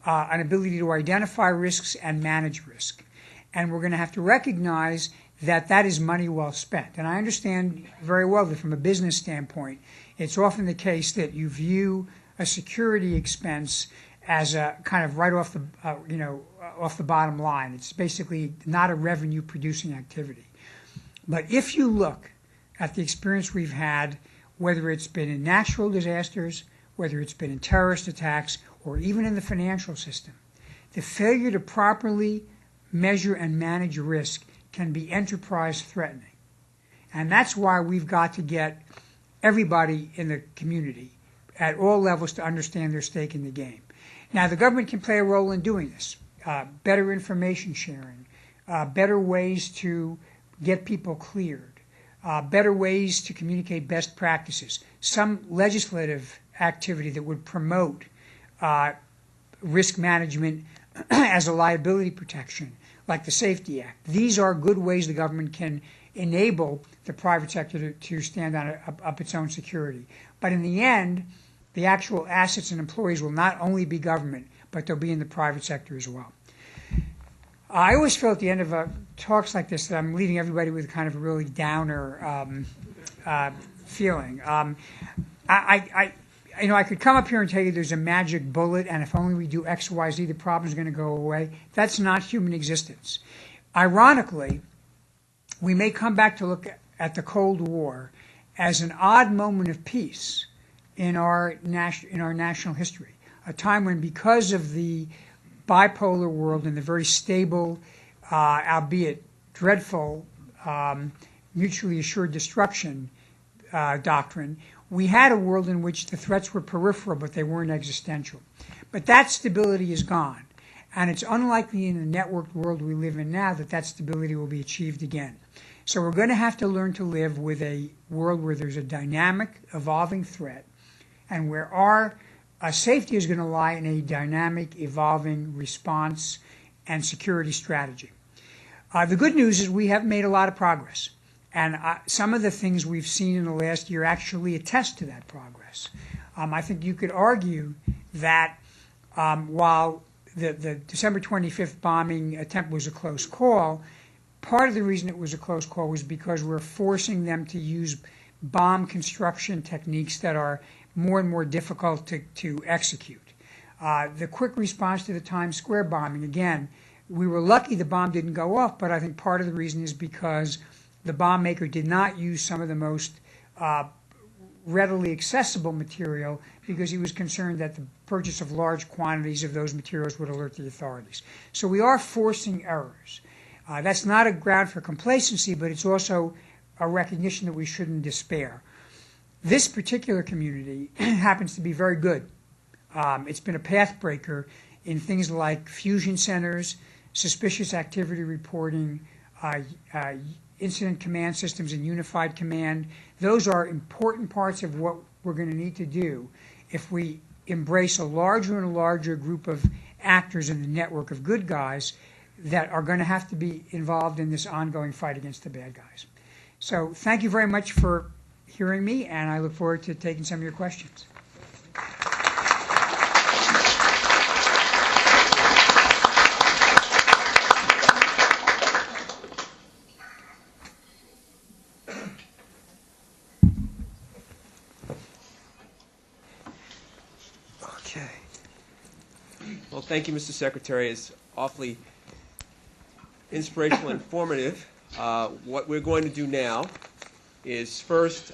an ability to identify risks and manage risk. And we're going to have to recognize that is money well spent. And I understand very well that from a business standpoint, it's often the case that you view a security expense as a kind of right off the, off the bottom line. It's basically not a revenue-producing activity. But if you look at the experience we've had, whether it's been in natural disasters, whether it's been in terrorist attacks, or even in the financial system, the failure to properly measure and manage risk can be enterprise threatening. And that's why we've got to get everybody in the community at all levels to understand their stake in the game. Now, the government can play a role in doing this. Better information sharing, better ways to get people cleared, better ways to communicate best practices, some legislative activity that would promote risk management as a liability protection, like the Safety Act. These are good ways the government can enable the private sector to stand on up its own security. But in the end, the actual assets and employees will not only be government, but they'll be in the private sector as well. I always feel at the end of talks like this that I'm leaving everybody with kind of a really downer feeling. I could come up here and tell you there's a magic bullet, and if only we do X, Y, Z, the problem's going to go away. That's not human existence. Ironically, we may come back to look at the Cold War as an odd moment of peace in our national history, a time when, because of the bipolar world and the very stable, albeit dreadful, mutually assured destruction doctrine, we had a world in which the threats were peripheral, but they weren't existential. But that stability is gone, and it's unlikely in the networked world we live in now that that stability will be achieved again. So we're going to have to learn to live with a world where there's a dynamic, evolving threat, and where our safety is going to lie in a dynamic, evolving response and security strategy. The good news is we have made a lot of progress. And some of the things we've seen in the last year actually attest to that progress. I think you could argue that while the December 25th bombing attempt was a close call, part of the reason it was a close call was because we're forcing them to use bomb construction techniques that are more and more difficult to execute. The quick response to the Times Square bombing, again, we were lucky the bomb didn't go off, but I think part of the reason is because the bomb maker did not use some of the most readily accessible material because he was concerned that the purchase of large quantities of those materials would alert the authorities. So we are forcing errors. That's not a ground for complacency, but it's also a recognition that we shouldn't despair. This particular community happens to be very good. It's been a path breaker in things like fusion centers, suspicious activity reporting, incident command systems and unified command. Those are important parts of what we're going to need to do if we embrace a larger and larger group of actors in the network of good guys that are going to have to be involved in this ongoing fight against the bad guys. So thank you very much for hearing me, and I look forward to taking some of your questions. Well, thank you, Mr. Secretary. It's awfully inspirational and informative. What we're going to do now is first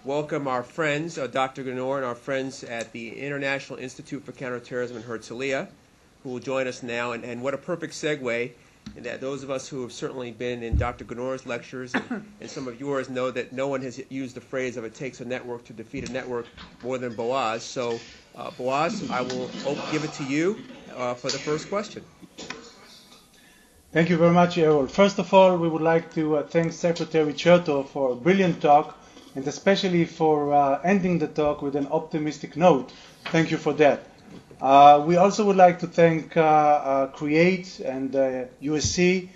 welcome our friends, Dr. Gnor and our friends at the International Institute for Counterterrorism in Herzliya, who will join us now. And what a perfect segue, in that those of us who have certainly been in Dr. Gnor's lectures and some of yours know that no one has used the phrase of it takes a network to defeat a network more than Boaz. So, Boaz, I will give it to you for the first question. Thank you very much, Erroll. First of all, we would like to thank Secretary Chertoff for a brilliant talk, and especially for ending the talk with an optimistic note. Thank you for that. We also would like to thank CREATE and USC,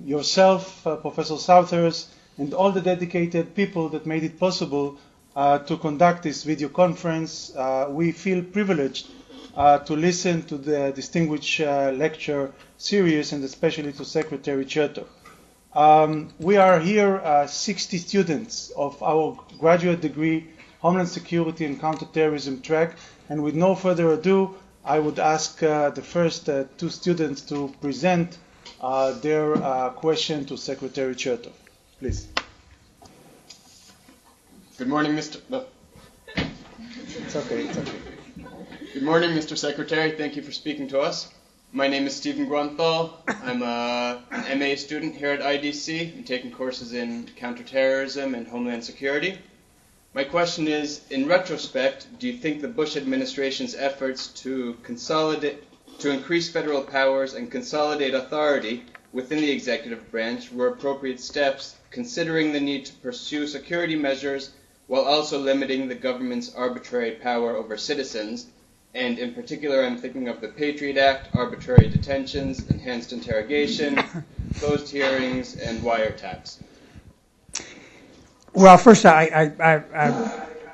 yourself, Professor Southers, and all the dedicated people that made it possible to conduct this video conference. We feel privileged to listen to the distinguished lecture series, and especially to Secretary Chertoff. We are here 60 students of our graduate degree, Homeland Security and Counterterrorism track, and with no further ado, I would ask the first two students to present their question to Secretary Chertoff. Please. Good morning, Mr. It's okay, it's okay. Good morning, Mr. Secretary. Thank you for speaking to us. My name is Stephen Grunthal. I'm an MA student here at IDC. I'm taking courses in counterterrorism and Homeland Security. My question is, in retrospect, do you think the Bush administration's efforts to increase federal powers and consolidate authority within the executive branch were appropriate steps, considering the need to pursue security measures while also limiting the government's arbitrary power over citizens? And in particular, I'm thinking of the Patriot Act, arbitrary detentions, enhanced interrogation, closed hearings, and wiretaps. Well, first, I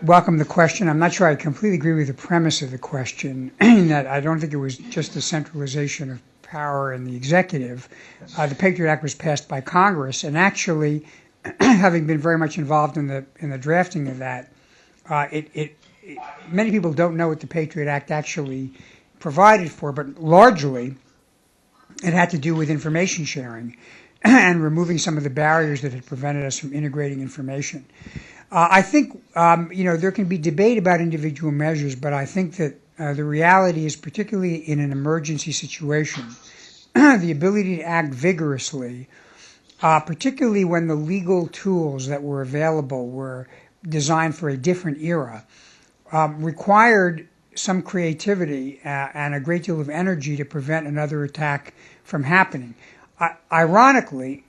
welcome the question. I'm not sure I completely agree with the premise of the question, in that I don't think it was just the centralization of power in the executive. The Patriot Act was passed by Congress, and actually, having been very much involved in the drafting of that, many people don't know what the Patriot Act actually provided for, but largely it had to do with information sharing and removing some of the barriers that had prevented us from integrating information. I think, there can be debate about individual measures, but I think that the reality is, particularly in an emergency situation, the ability to act vigorously, particularly when the legal tools that were available were designed for a different era, required some creativity and a great deal of energy to prevent another attack from happening. Ironically,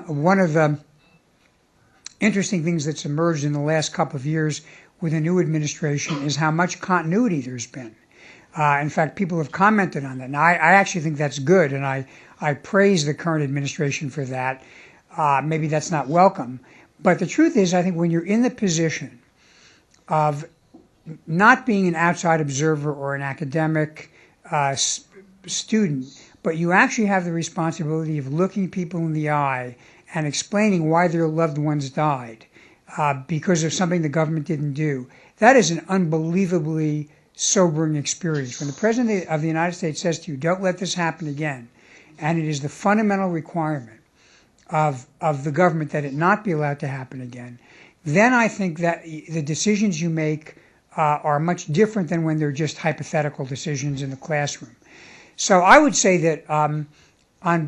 one of the interesting things that's emerged in the last couple of years with the new administration is how much continuity there's been. In fact, people have commented on that. Now, I actually think that's good, and I praise the current administration for that. Maybe that's not welcome. But the truth is, I think when you're in the position of not being an outside observer or an academic student, but you actually have the responsibility of looking people in the eye and explaining why their loved ones died because of something the government didn't do. That is an unbelievably sobering experience. When the President of the United States says to you, don't let this happen again, and it is the fundamental requirement of the government that it not be allowed to happen again, then I think that the decisions you make are much different than when they're just hypothetical decisions in the classroom. So I would say that on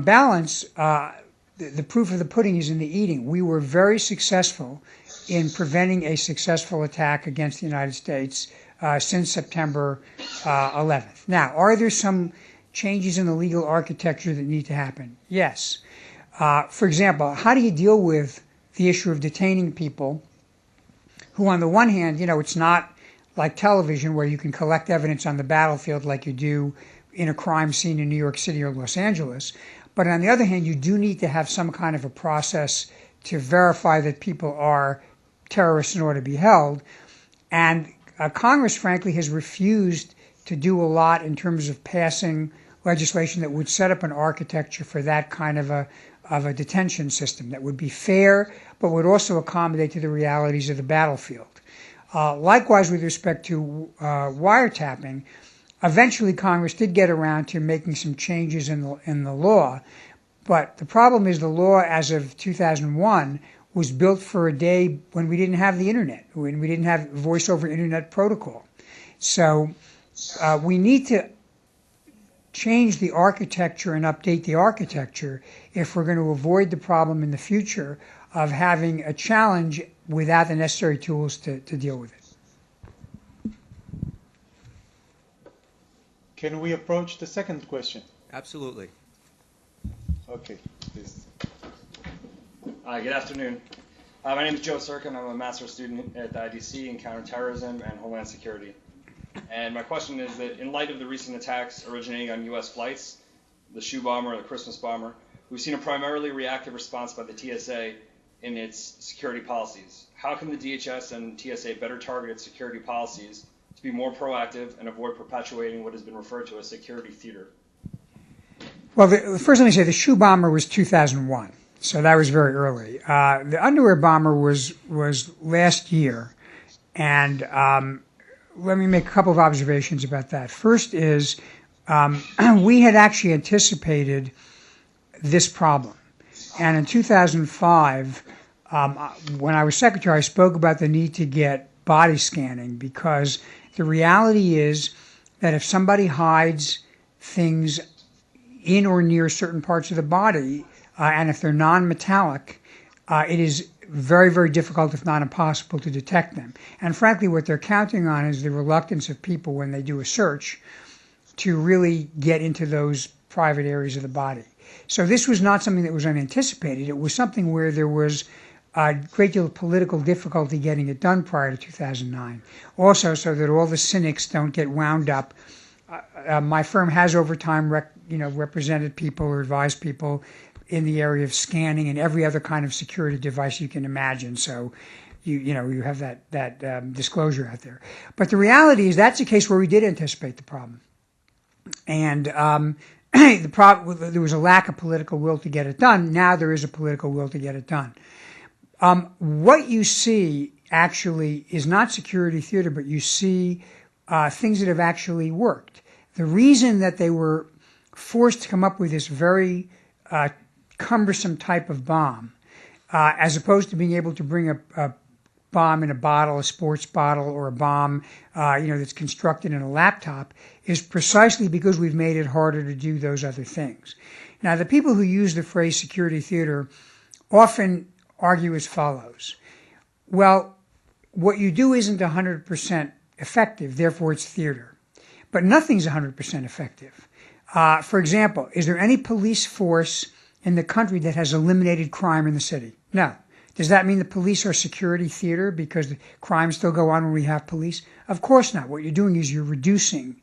balance, the proof of the pudding is in the eating. We were very successful in preventing a successful attack against the United States since September 11th. Now, are there some changes in the legal architecture that need to happen? Yes. For example, how do you deal with the issue of detaining people who, on the one hand, it's not like television where you can collect evidence on the battlefield like you do in a crime scene in New York City or Los Angeles. But on the other hand, you do need to have some kind of a process to verify that people are terrorists in order to be held. And Congress, frankly, has refused to do a lot in terms of passing legislation that would set up an architecture for that kind of a detention system that would be fair, but would also accommodate to the realities of the battlefield. Likewise, with respect to wiretapping, eventually Congress did get around to making some changes in the law, but the problem is the law as of 2001 was built for a day when we didn't have the internet, when we didn't have voice over internet protocol. So we need to change the architecture and update the architecture if we're going to avoid the problem in the future of having a challenge without the necessary tools to deal with it. Can we approach the second question? Absolutely. Okay, please. Hi, good afternoon. My name is Joe Sirkin. I'm a master's student at the IDC in counterterrorism and Homeland Security. And my question is that in light of the recent attacks originating on U.S. flights, the shoe bomber, the Christmas bomber, we've seen a primarily reactive response by the TSA in its security policies. How can the DHS and TSA better target its security policies to be more proactive and avoid perpetuating what has been referred to as security theater? Well, first let me say the shoe bomber was 2001, so that was very early. The underwear bomber was last year, and let me make a couple of observations about that. First is we had actually anticipated this problem, and in 2005, when I was secretary, I spoke about the need to get body scanning, because the reality is that if somebody hides things in or near certain parts of the body, and if they're non-metallic, it is very, very difficult, if not impossible, to detect them. And frankly, what they're counting on is the reluctance of people when they do a search to really get into those private areas of the body. So this was not something that was unanticipated. It was something where there was a great deal of political difficulty getting it done prior to 2009. Also, so that all the cynics don't get wound up. My firm has over time represented people or advised people in the area of scanning and every other kind of security device you can imagine. So you have that disclosure out there. But the reality is that's a case where we did anticipate the problem. And there was a lack of political will to get it done. Now there is a political will to get it done. What you see actually is not security theater, but you see things that have actually worked. The reason that they were forced to come up with this very cumbersome type of bomb, as opposed to being able to bring a bomb in a bottle, a sports bottle, or a bomb that's constructed in a laptop, is precisely because we've made it harder to do those other things. Now, the people who use the phrase security theater often argue as follows. Well, what you do isn't 100% effective, therefore it's theater. But nothing's 100% effective. For example, is there any police force in the country that has eliminated crime in the city? No. Does that mean the police are security theater because the crimes still go on when we have police? Of course not. What you're doing is you're reducing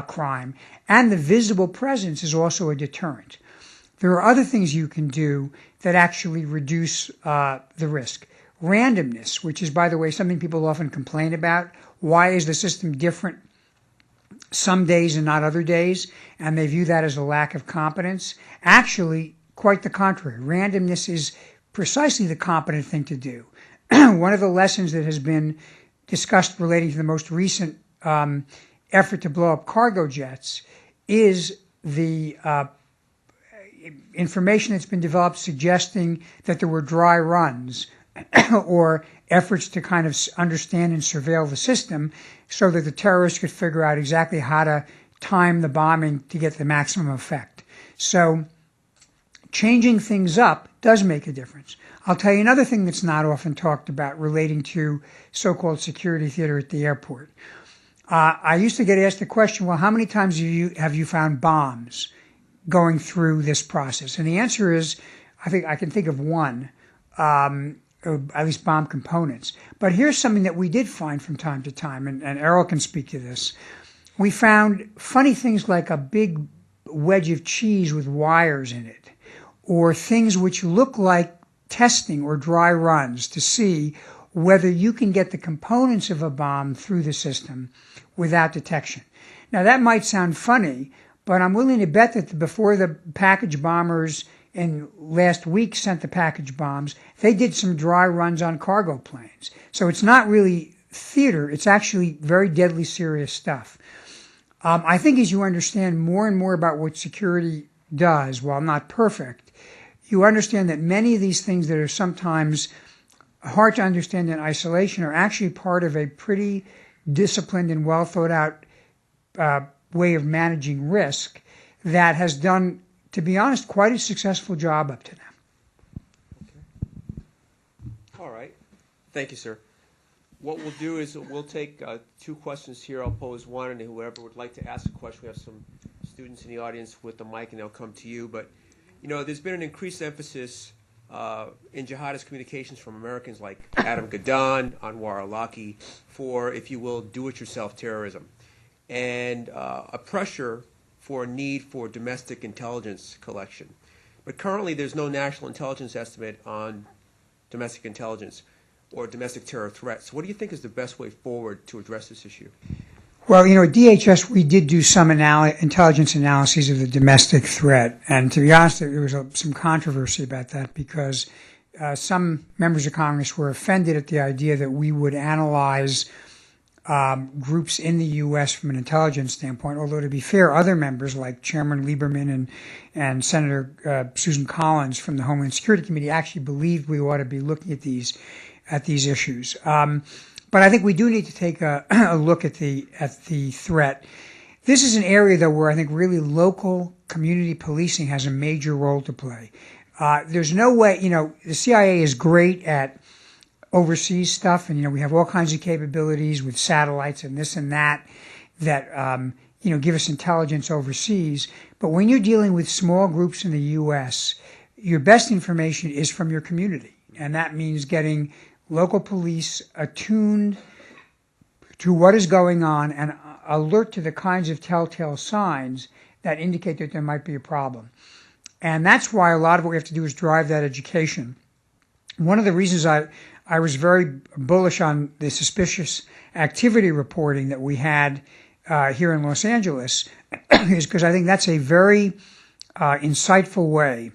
crime, and the visible presence is also a deterrent. There are other things you can do that actually reduce the risk. Randomness, which is, by the way, something people often complain about. Why is the system different some days and not other days? And they view that as a lack of competence. Actually, quite the contrary. Randomness is precisely the competent thing to do. One of the lessons that has been discussed relating to the most recent effort to blow up cargo jets is the information that's been developed suggesting that there were dry runs or efforts to kind of understand and surveil the system so that the terrorists could figure out exactly how to time the bombing to get the maximum effect. So changing things up does make a difference. I'll tell you another thing that's not often talked about relating to so-called security theater at the airport. I used to get asked the question, well, how many times have you found bombs going through this process? And the answer is, I think I can think of one, or at least bomb components. But here's something that we did find from time to time, and Erroll can speak to this. We found funny things like a big wedge of cheese with wires in it, or things which look like testing or dry runs to see whether you can get the components of a bomb through the system without detection. Now, that might sound funny, but I'm willing to bet that before the package bombers in last week sent the package bombs, they did some dry runs on cargo planes. So it's not really theater. It's actually very deadly serious stuff. I think as you understand more and more about what security does, while not perfect, you understand that many of these things that are sometimes hard to understand in isolation are actually part of a pretty disciplined and well thought out way of managing risk that has done, to be honest, quite a successful job up to now. Okay. All right. Thank you, sir. What we'll do is we'll take two questions here. I'll pose one, and whoever would like to ask a question, we have some students in the audience with the mic, and they'll come to you. But, there's been an increased emphasis in jihadist communications from Americans like Adam Gadon, Anwar Awlaki, for, if you will, do-it-yourself terrorism, and a pressure for a need for domestic intelligence collection. But currently, there's no national intelligence estimate on domestic intelligence. or domestic terror threats. What do you think is the best way forward to address this issue? Well, at DHS, we did do some intelligence analyses of the domestic threat. And to be honest, there was some controversy about that because some members of Congress were offended at the idea that we would analyze groups in the U.S. from an intelligence standpoint, although to be fair, other members like Chairman Lieberman and Senator Susan Collins from the Homeland Security Committee actually believed we ought to be looking at these issues. But I think we do need to take a look at the threat. This is an area, though, where I think really local community policing has a major role to play. There's no way, the CIA is great at overseas stuff, and we have all kinds of capabilities with satellites and this and that give us intelligence overseas. But when you're dealing with small groups in the U.S., your best information is from your community, and that means getting local police attuned to what is going on and alert to the kinds of telltale signs that indicate that there might be a problem. And that's why a lot of what we have to do is drive that education. One of the reasons I was very bullish on the suspicious activity reporting that we had here in Los Angeles is because I think that's a very insightful way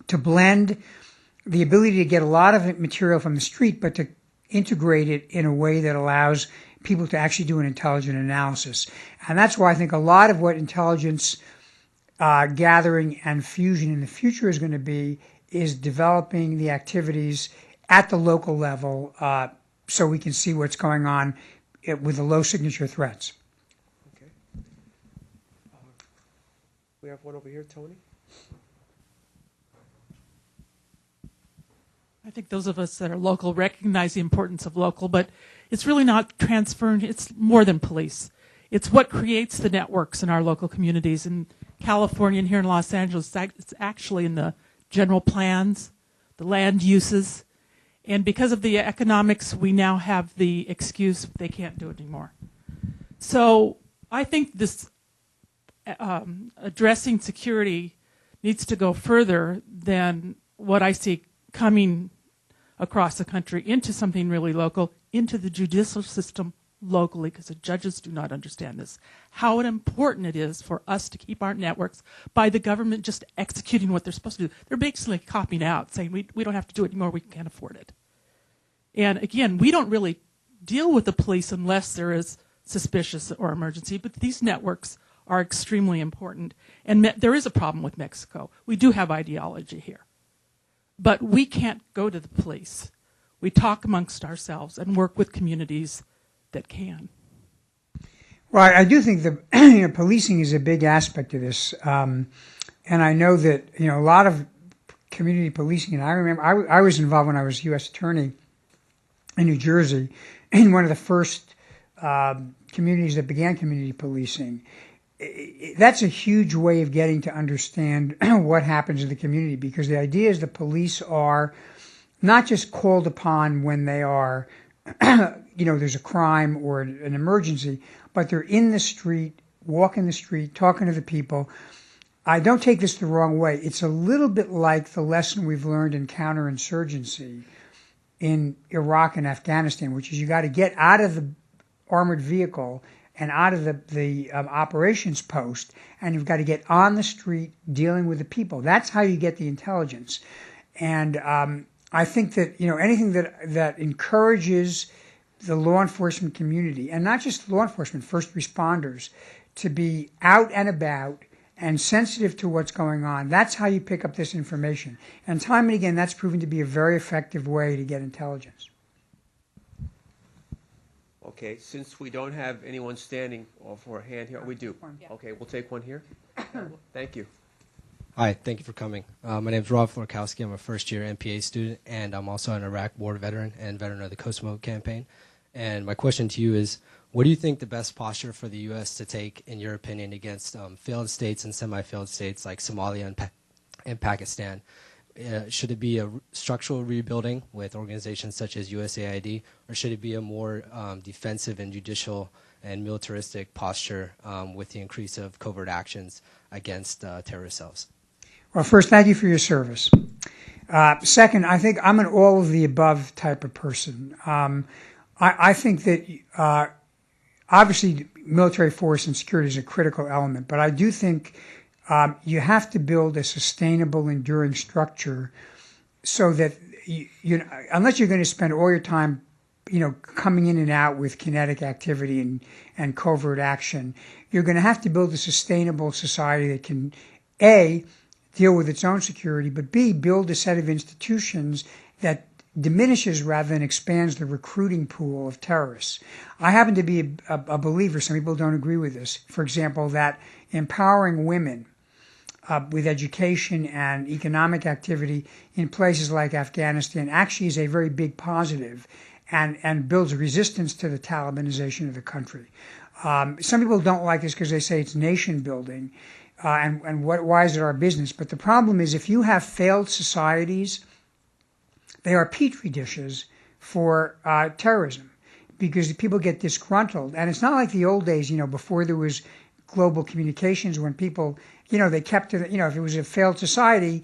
to blend the ability to get a lot of material from the street, but to integrate it in a way that allows people to actually do an intelligent analysis. And that's why I think a lot of what intelligence gathering and fusion in the future is going to be is developing the activities at the local level so we can see what's going on with the low signature threats. Okay. We have one over here, Tony. I think those of us that are local recognize the importance of local, but it's really not transferring. It's more than police. It's what creates the networks in our local communities. In California and here in Los Angeles, it's actually in the general plans, the land uses. And because of the economics, we now have the excuse they can't do it anymore. So I think this addressing security needs to go further than what I see coming across the country into something really local, into the judicial system locally, because the judges do not understand this, how important it is for us to keep our networks by the government just executing what they're supposed to do. They're basically copying out, saying we don't have to do it anymore, we can't afford it. And again, we don't really deal with the police unless there is suspicious or emergency, but these networks are extremely important. And there is a problem with Mexico. We do have ideology here. But we can't go to the police. We talk amongst ourselves and work with communities that can. Well, I do think that policing is a big aspect of this, and I know that a lot of community policing. And I remember I was involved when I was U.S. Attorney in New Jersey, in one of the first communities that began community policing. That's a huge way of getting to understand what happens in the community, because the idea is the police are not just called upon when they are, there's a crime or an emergency, but they're in the street, walking the street, talking to the people. I don't take this the wrong way. It's a little bit like the lesson we've learned in counterinsurgency in Iraq and Afghanistan, which is you got to get out of the armored vehicle and out of the operations post, and you've got to get on the street dealing with the people. That's how you get the intelligence. And I think that anything that encourages the law enforcement community, and not just law enforcement, first responders, to be out and about and sensitive to what's going on, that's how you pick up this information. And time and again, that's proven to be a very effective way to get intelligence. Okay, since we don't have anyone standing for a hand here, we do. Okay, we'll take one here. Thank you. Hi, thank you for coming. My name is Rob Florkowski. I'm a first-year MPA student, and I'm also an Iraq war veteran and veteran of the Kosovo campaign. And my question to you is, what do you think the best posture for the U.S. to take, in your opinion, against failed states and semi-failed states like Somalia and Pakistan? Should it be a structural rebuilding with organizations such as USAID, or should it be a more defensive and judicial and militaristic posture with the increase of covert actions against terrorist cells? Well, first, thank you for your service. Second, I think I'm an all of the above type of person. I think that obviously military force and security is a critical element, but I do think you have to build a sustainable, enduring structure so that unless you're going to spend all your time, coming in and out with kinetic activity and covert action, you're going to have to build a sustainable society that can, A, deal with its own security, but B, build a set of institutions that diminishes rather than expands the recruiting pool of terrorists. I happen to be a believer, some people don't agree with this, for example, that empowering women with education and economic activity in places like Afghanistan actually is a very big positive and builds resistance to the Talibanization of the country. Some people don't like this because they say it's nation building and why is it our business? But the problem is if you have failed societies, they are petri dishes for terrorism because people get disgruntled. And it's not like the old days, before there was global communications when people, they kept to, if it was a failed society,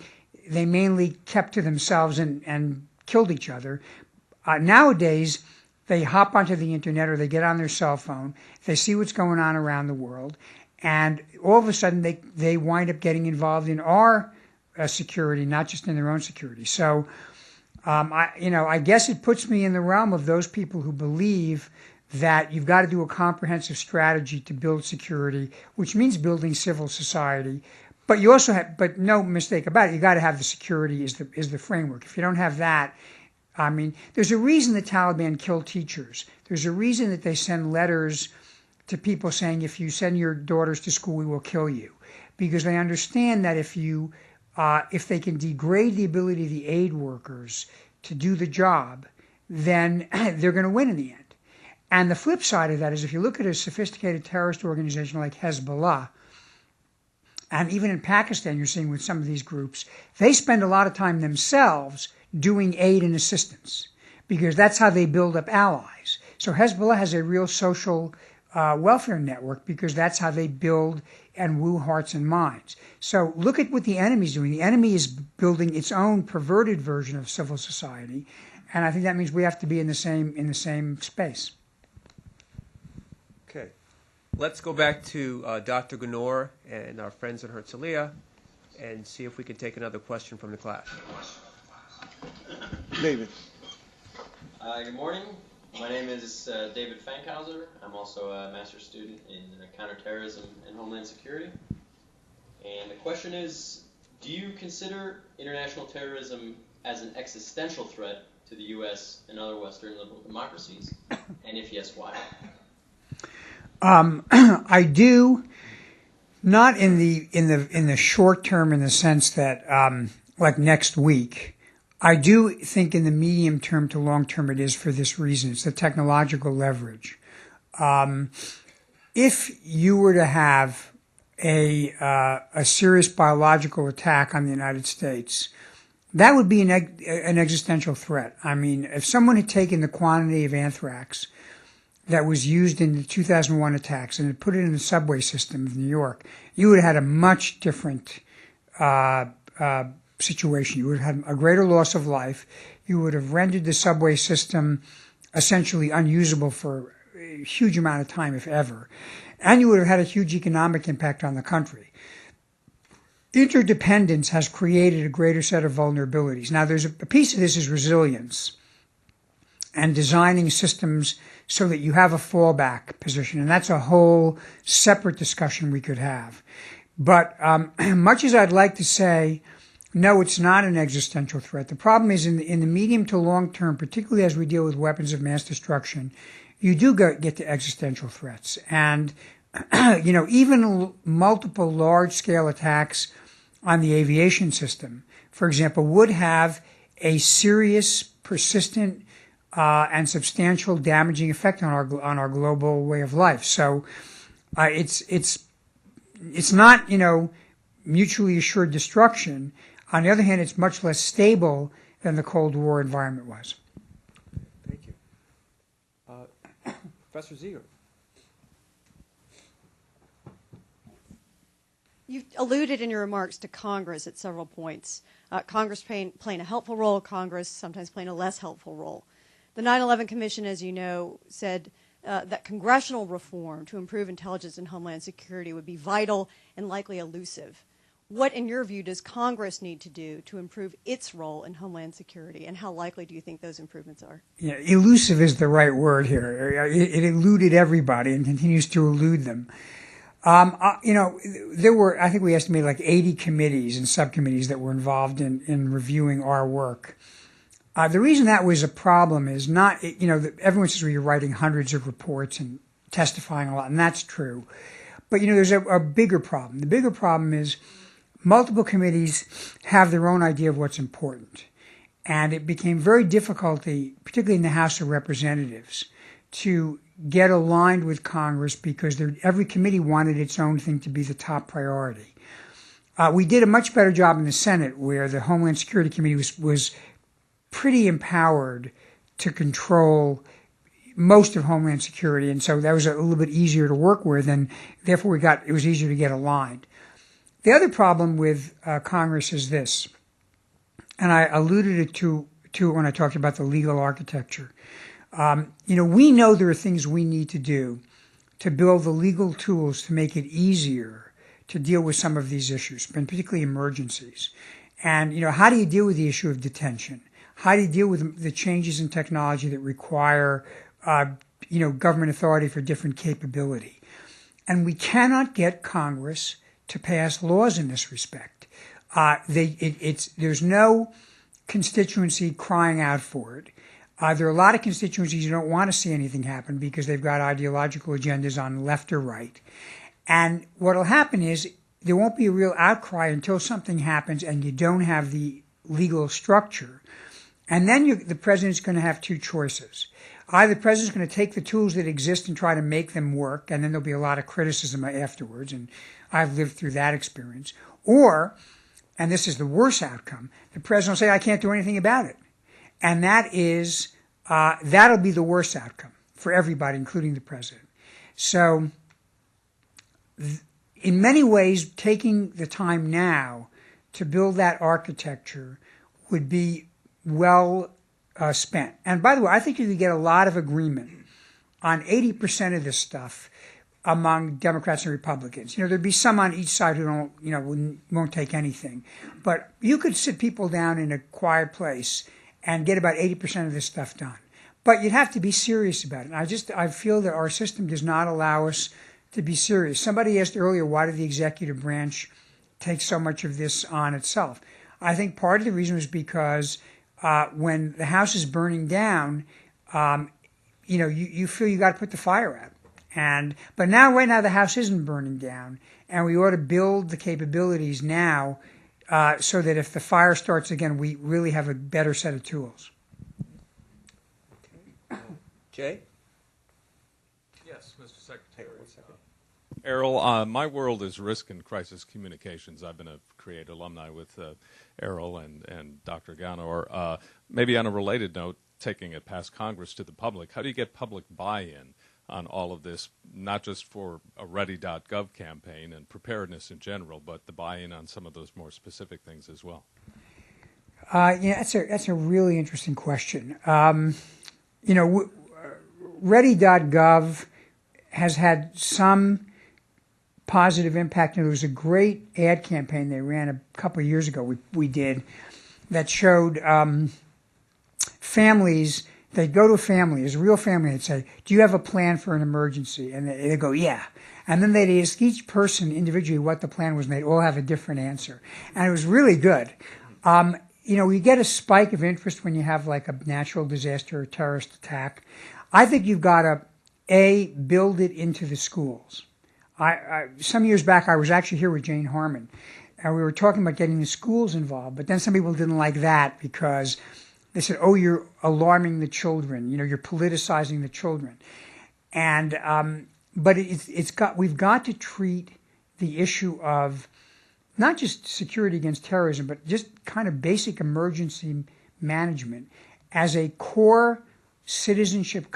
they mainly kept to themselves and killed each other. Nowadays, they hop onto the internet or they get on their cell phone, they see what's going on around the world, and all of a sudden they wind up getting involved in our security, not just in their own security. So, I guess it puts me in the realm of those people who believe that you've got to do a comprehensive strategy to build security, which means building civil society. But you also have, but no mistake about it, you got to have the security is the framework. If you don't have that, there's a reason the Taliban kill teachers. There's a reason that they send letters to people saying, if you send your daughters to school, we will kill you. Because they understand that if they can degrade the ability of the aid workers to do the job, then they're going to win in the end. And the flip side of that is if you look at a sophisticated terrorist organization like Hezbollah, and even in Pakistan you're seeing with some of these groups, they spend a lot of time themselves doing aid and assistance because that's how they build up allies. So Hezbollah has a real social welfare network because that's how they build and woo hearts and minds. So look at what the enemy's doing. The enemy is building its own perverted version of civil society, and I think that means we have to be in the same space. Okay. Let's go back to Dr. Gunor and our friends in Herzliya and see if we can take another question from the class. David. Good morning. My name is David Fankhauser. I'm also a master's student in counterterrorism and Homeland Security. And the question is, do you consider international terrorism as an existential threat to the U.S. and other Western liberal democracies? And if yes, why? I do, not in the short term in the sense that like next week. I do think in the medium term to long term it is for this reason. It's the technological leverage. If you were to have a serious biological attack on the United States, that would be an existential threat. I mean, if someone had taken the quantity of anthrax that was used in the 2001 attacks and had put it in the subway system of New York, you would have had a much different situation. You would have had a greater loss of life. You would have rendered the subway system essentially unusable for a huge amount of time, if ever. And you would have had a huge economic impact on the country. Interdependence has created a greater set of vulnerabilities. Now, there's a piece of this is resilience and designing systems so that you have a fallback position. And that's a whole separate discussion we could have. But much as I'd like to say, no, it's not an existential threat. The problem is in the medium to long term, particularly as we deal with weapons of mass destruction, you do get to existential threats. And, even multiple large-scale attacks on the aviation system, for example, would have a serious, persistent, and substantial damaging effect on our global way of life. So it's not, mutually assured destruction. On the other hand, it's much less stable than the Cold War environment was. Thank you. Professor Ziegler. You've alluded in your remarks to Congress at several points. Congress playing a helpful role, Congress sometimes playing a less helpful role. The 9/11 Commission, as you know, said that congressional reform to improve intelligence and homeland security would be vital and likely elusive. What, in your view, does Congress need to do to improve its role in homeland security, and how likely do you think those improvements are? Yeah, elusive is the right word here. It eluded everybody and continues to elude them. There were, I think we estimated like 80 committees and subcommittees that were involved in reviewing our work. The reason that was a problem is not, everyone says you're writing hundreds of reports and testifying a lot, and that's true. But, there's a bigger problem. The bigger problem is multiple committees have their own idea of what's important. And it became very difficult, particularly in the House of Representatives, to get aligned with Congress because every committee wanted its own thing to be the top priority. We did a much better job in the Senate, where the Homeland Security Committee was pretty empowered to control most of Homeland Security, and so that was a little bit easier to work with, and therefore it was easier to get aligned. The other problem with Congress is this, and I alluded to it when I talked about the legal architecture. We know there are things we need to do to build the legal tools to make it easier to deal with some of these issues, and particularly emergencies. And, how do you deal with the issue of detention? How do you deal with the changes in technology that require, government authority for different capability? And we cannot get Congress to pass laws in this respect. There's no constituency crying out for it. There are a lot of constituencies who don't want to see anything happen because they've got ideological agendas on left or right. And what will happen is there won't be a real outcry until something happens and you don't have the legal structure. And then the president's going to have two choices. Either the president's going to take the tools that exist and try to make them work, and then there'll be a lot of criticism afterwards, and I've lived through that experience. Or, and this is the worst outcome, the president will say, I can't do anything about it. And that'll be the worst outcome for everybody, including the president. So, in many ways, taking the time now to build that architecture would be well spent. And by the way, I think you could get a lot of agreement on 80% of this stuff among Democrats and Republicans. There'd be some on each side who won't take anything. But you could sit people down in a quiet place and get about 80% of this stuff done. But you'd have to be serious about it. And I feel that our system does not allow us to be serious. Somebody asked earlier, why did the executive branch take so much of this on itself? I think part of the reason was because when the house is burning down, you feel you got to put the fire out. But right now the house isn't burning down, and we ought to build the capabilities now so that if the fire starts again, we really have a better set of tools. Jay? Yes, Mr. Secretary. Erroll, my world is risk and crisis communications. I've been a CREATE alumni with Erroll and Dr. Ganor. Maybe on a related note, taking it past Congress to the public, how do you get public buy-in on all of this, not just for a ready.gov campaign and preparedness in general, but the buy-in on some of those more specific things as well? That's a really interesting question. Ready.gov has had some positive impact. There was a great ad campaign they ran a couple of years ago, we did, that showed families. They'd go to a family, as a real family, they'd say, do you have a plan for an emergency? And they'd go, yeah. And then they'd ask each person individually what the plan was, and they'd all have a different answer. And it was really good. You get a spike of interest when you have like a natural disaster or terrorist attack. I think you've got to, build it into the schools. Some years back, I was actually here with Jane Harmon, and we were talking about getting the schools involved, but then some people didn't like that because they said, oh, you're alarming the children, you're politicizing the children. And but we've got to treat the issue of not just security against terrorism, but just kind of basic emergency management as a core citizenship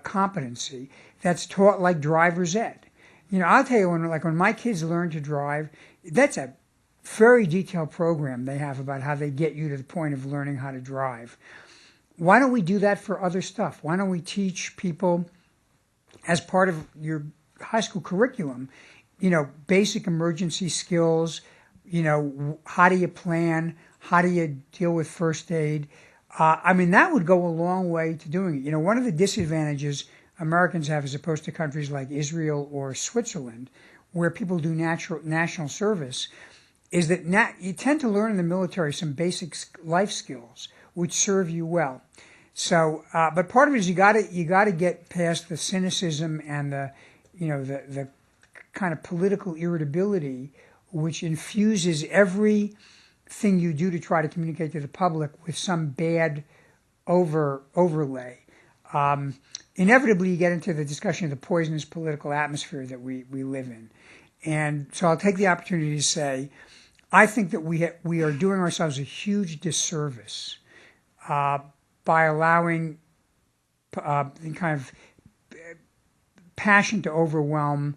competency that's taught like driver's ed. I'll tell you, when my kids learn to drive, that's a very detailed program they have about how they get you to the point of learning how to drive. Why don't we do that for other stuff? Why don't we teach people as part of your high school curriculum, basic emergency skills, how do you plan, how do you deal with first aid? That would go a long way to doing it. One of the disadvantages Americans have as opposed to countries like Israel or Switzerland, where people do national service, is that you tend to learn in the military some basic life skills which serve you well. So, but part of it is you got to get past the cynicism and the kind of political irritability which infuses everything you do to try to communicate to the public with some bad overlay. Inevitably, you get into the discussion of the poisonous political atmosphere that we live in. And so I'll take the opportunity to say, I think that we are doing ourselves a huge disservice by allowing the kind of passion to overwhelm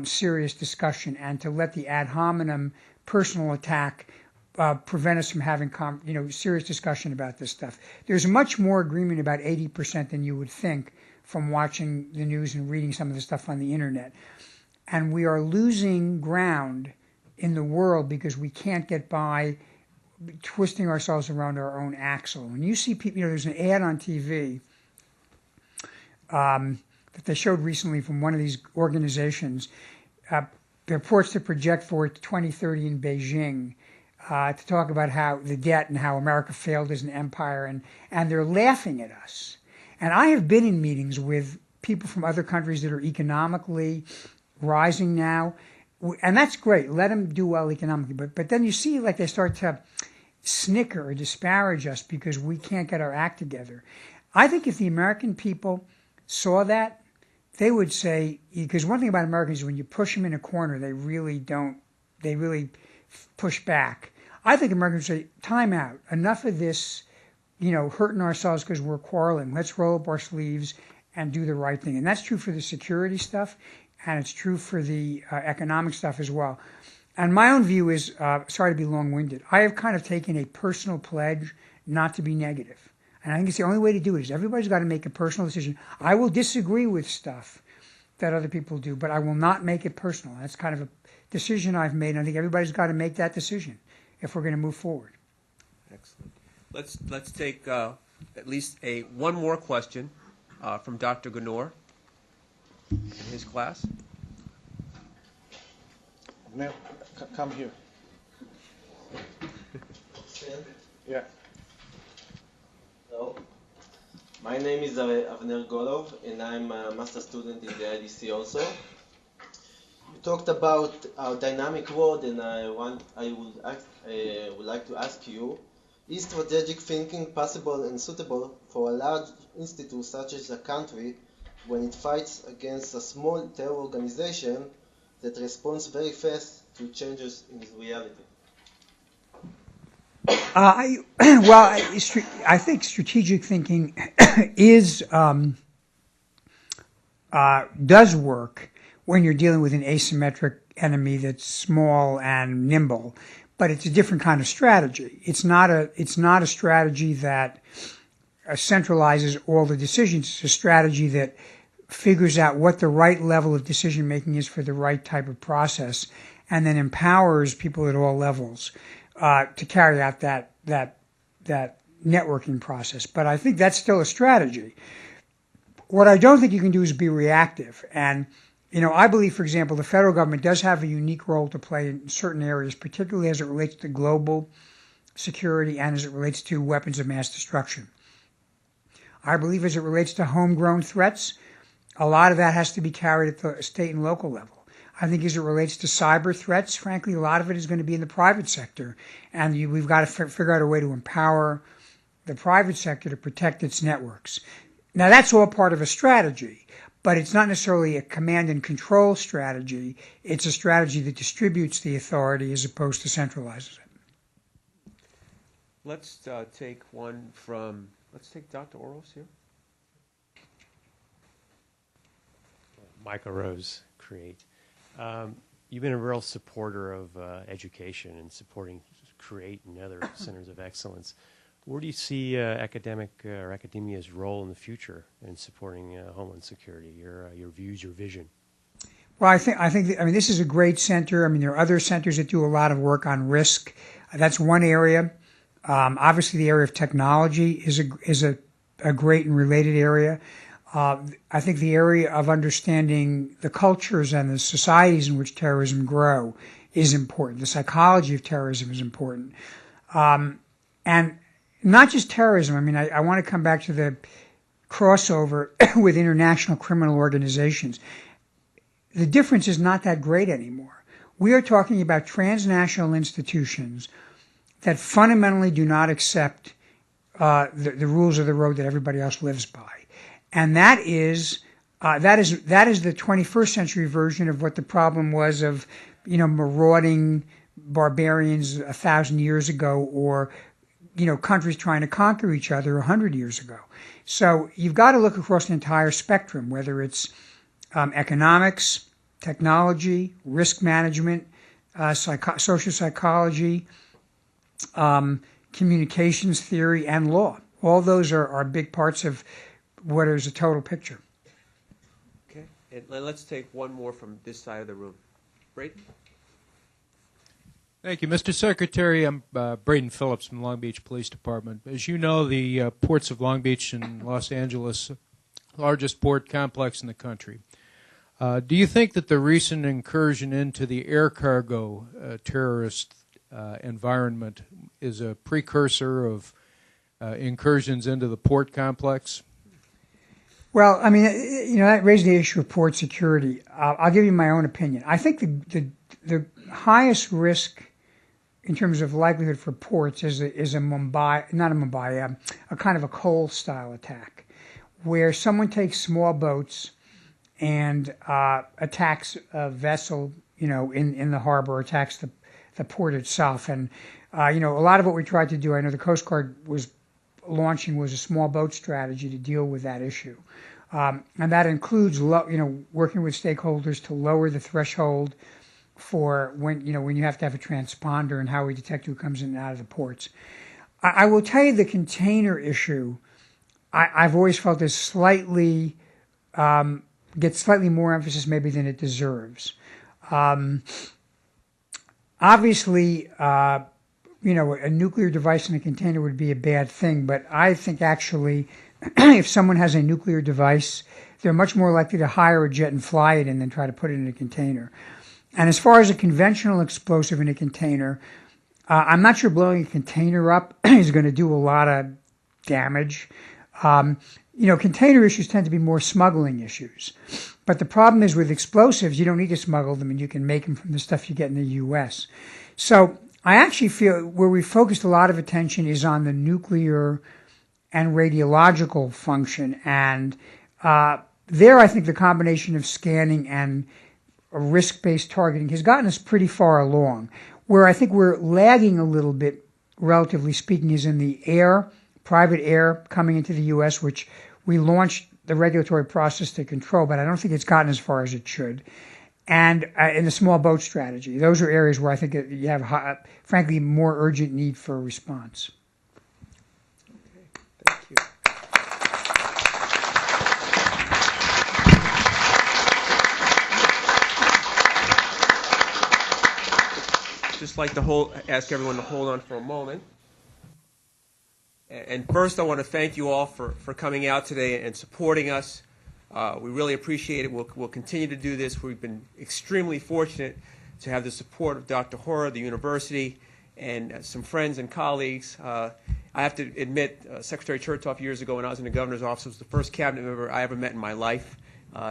serious discussion and to let the ad hominem personal attack prevent us from having serious discussion about this stuff. There's much more agreement about 80% than you would think from watching the news and reading some of the stuff on the internet. And we are losing ground in the world because we can't get by twisting ourselves around our own axle. When you see people, there's an ad on TV that they showed recently from one of these organizations, purports to project forward to 2030 in Beijing, to talk about how the debt and how America failed as an empire, and they're laughing at us. And I have been in meetings with people from other countries that are economically rising now, and that's great. Let them do well economically. But then you see like they start to snicker or disparage us because we can't get our act together. I think if the American people saw that, they would say, because one thing about Americans is when you push them in a corner, they really push back. I think Americans say, time out, enough of this, hurting ourselves because we're quarreling. Let's roll up our sleeves and do the right thing. And that's true for the security stuff, and it's true for the economic stuff as well. And my own view is, sorry to be long-winded, I have kind of taken a personal pledge not to be negative. And I think it's the only way to do it is everybody's got to make a personal decision. I will disagree with stuff that other people do, but I will not make it personal. That's kind of a decision I've made, and I think everybody's got to make that decision if we're going to move forward. Excellent. Let's take at least one more question from Dr. Ganor in his class. Neil, come here. Yeah. Hello. My name is Avner Golov, and I'm a master student in the IDC also. You talked about our dynamic world, and I would like to ask you, is strategic thinking possible and suitable for a large institute such as a country when it fights against a small terror organization that responds very fast to changes in reality? I think strategic thinking does work when you're dealing with an asymmetric enemy that's small and nimble, but it's a different kind of strategy. It's not a strategy that centralizes all the decisions. It's a strategy that figures out what the right level of decision making is for the right type of process, and then empowers people at all levels to carry out that networking process. But I think that's still a strategy. What I don't think you can do is be reactive. And I believe, for example, the federal government does have a unique role to play in certain areas, particularly as it relates to global security and as it relates to weapons of mass destruction. I believe as it relates to homegrown threats, a lot of that has to be carried at the state and local level. I think as it relates to cyber threats, frankly, a lot of it is going to be in the private sector. And we've got to figure out a way to empower the private sector to protect its networks. Now, that's all part of a strategy, but it's not necessarily a command and control strategy. It's a strategy that distributes the authority as opposed to centralizes it. Let's take Dr. Erroll here. Michael Rose, Create. you've been a real supporter of education and supporting CREATE and other centers of excellence. Where do you see academia's role in the future in supporting Homeland Security? Your views, your vision. Well, I think this is a great center. I mean, there are other centers that do a lot of work on risk. That's one area. Obviously, the area of technology is a great and related area. I think the area of understanding the cultures and the societies in which terrorism grow is important. The psychology of terrorism is important. And not just terrorism. I mean, I want to come back to the crossover with international criminal organizations. The difference is not that great anymore. We are talking about transnational institutions that fundamentally do not accept the rules of the road that everybody else lives by. And that is the 21st century version of what the problem was of, marauding barbarians 1,000 years ago, or countries trying to conquer each other 100 years ago. So you've got to look across the entire spectrum, whether it's economics, technology, risk management, social psychology, communications theory, and law. All those are big parts of what is a total picture. Okay, and let's take one more from this side of the room. Braden? Thank you, Mr. Secretary. I'm Braden Phillips from Long Beach Police Department. As you know, the ports of Long Beach and Los Angeles, largest port complex in the country. Do you think that the recent incursion into the air cargo terrorist environment is a precursor of incursions into the port complex? Well, I mean, that raised the issue of port security. I'll give you my own opinion. I think the highest risk in terms of likelihood for ports is a kind of a coal-style attack, where someone takes small boats and attacks a vessel, in the harbor, attacks the port itself. And, a lot of what we tried to do, I know the Coast Guard was launching, was a small boat strategy to deal with that issue. And that includes, working with stakeholders to lower the threshold for when you have to have a transponder and how we detect who comes in and out of the ports. I will tell you the container issue, I've always felt is slightly, gets slightly more emphasis maybe than it deserves. Obviously, a nuclear device in a container would be a bad thing, but I think actually if someone has a nuclear device, they're much more likely to hire a jet and fly it in than try to put it in a container. And as far as a conventional explosive in a container, I'm not sure blowing a container up is going to do a lot of damage. Container issues tend to be more smuggling issues. But the problem is with explosives, you don't need to smuggle them, and you can make them from the stuff you get in the U.S. So I actually feel where we focused a lot of attention is on the nuclear and radiological function. And there I think the combination of scanning and risk-based targeting has gotten us pretty far along. Where I think we're lagging a little bit, relatively speaking, is in the air, private air coming into the U.S., which we launched the regulatory process to control, but I don't think it's gotten as far as it should. And in the small boat strategy, those are areas where I think you have, frankly, more urgent need for a response. Okay, thank you. Just like to ask everyone to hold on for a moment. And first, I want to thank you all for coming out today and supporting us. We really appreciate it. We'll continue to do this. We've been extremely fortunate to have the support of Dr. Hora, the university, and some friends and colleagues. I have to admit, Secretary Chertoff years ago when I was in the governor's office was the first cabinet member I ever met in my life.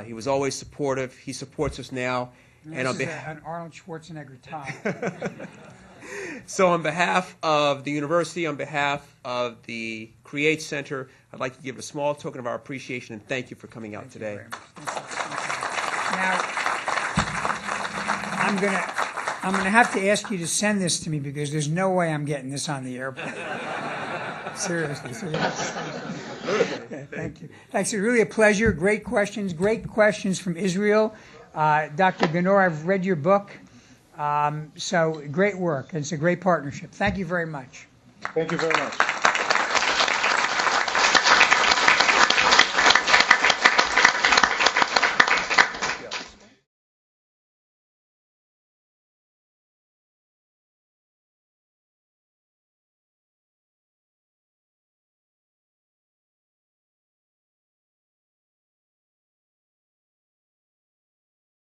He was always supportive. He supports us now. And this is an Arnold Schwarzenegger tie. So on behalf of the university, on behalf of the CREATE Center, I'd like to give a small token of our appreciation and thank you for coming out today. Now, I'm gonna have to ask you to send this to me because there's no way I'm getting this on the airplane. Seriously. Thank you. Thanks. It's really a pleasure. Great questions from Israel. Dr. Ganor, I've read your book. So great work. It's a great partnership. Thank you very much. Thank you very much.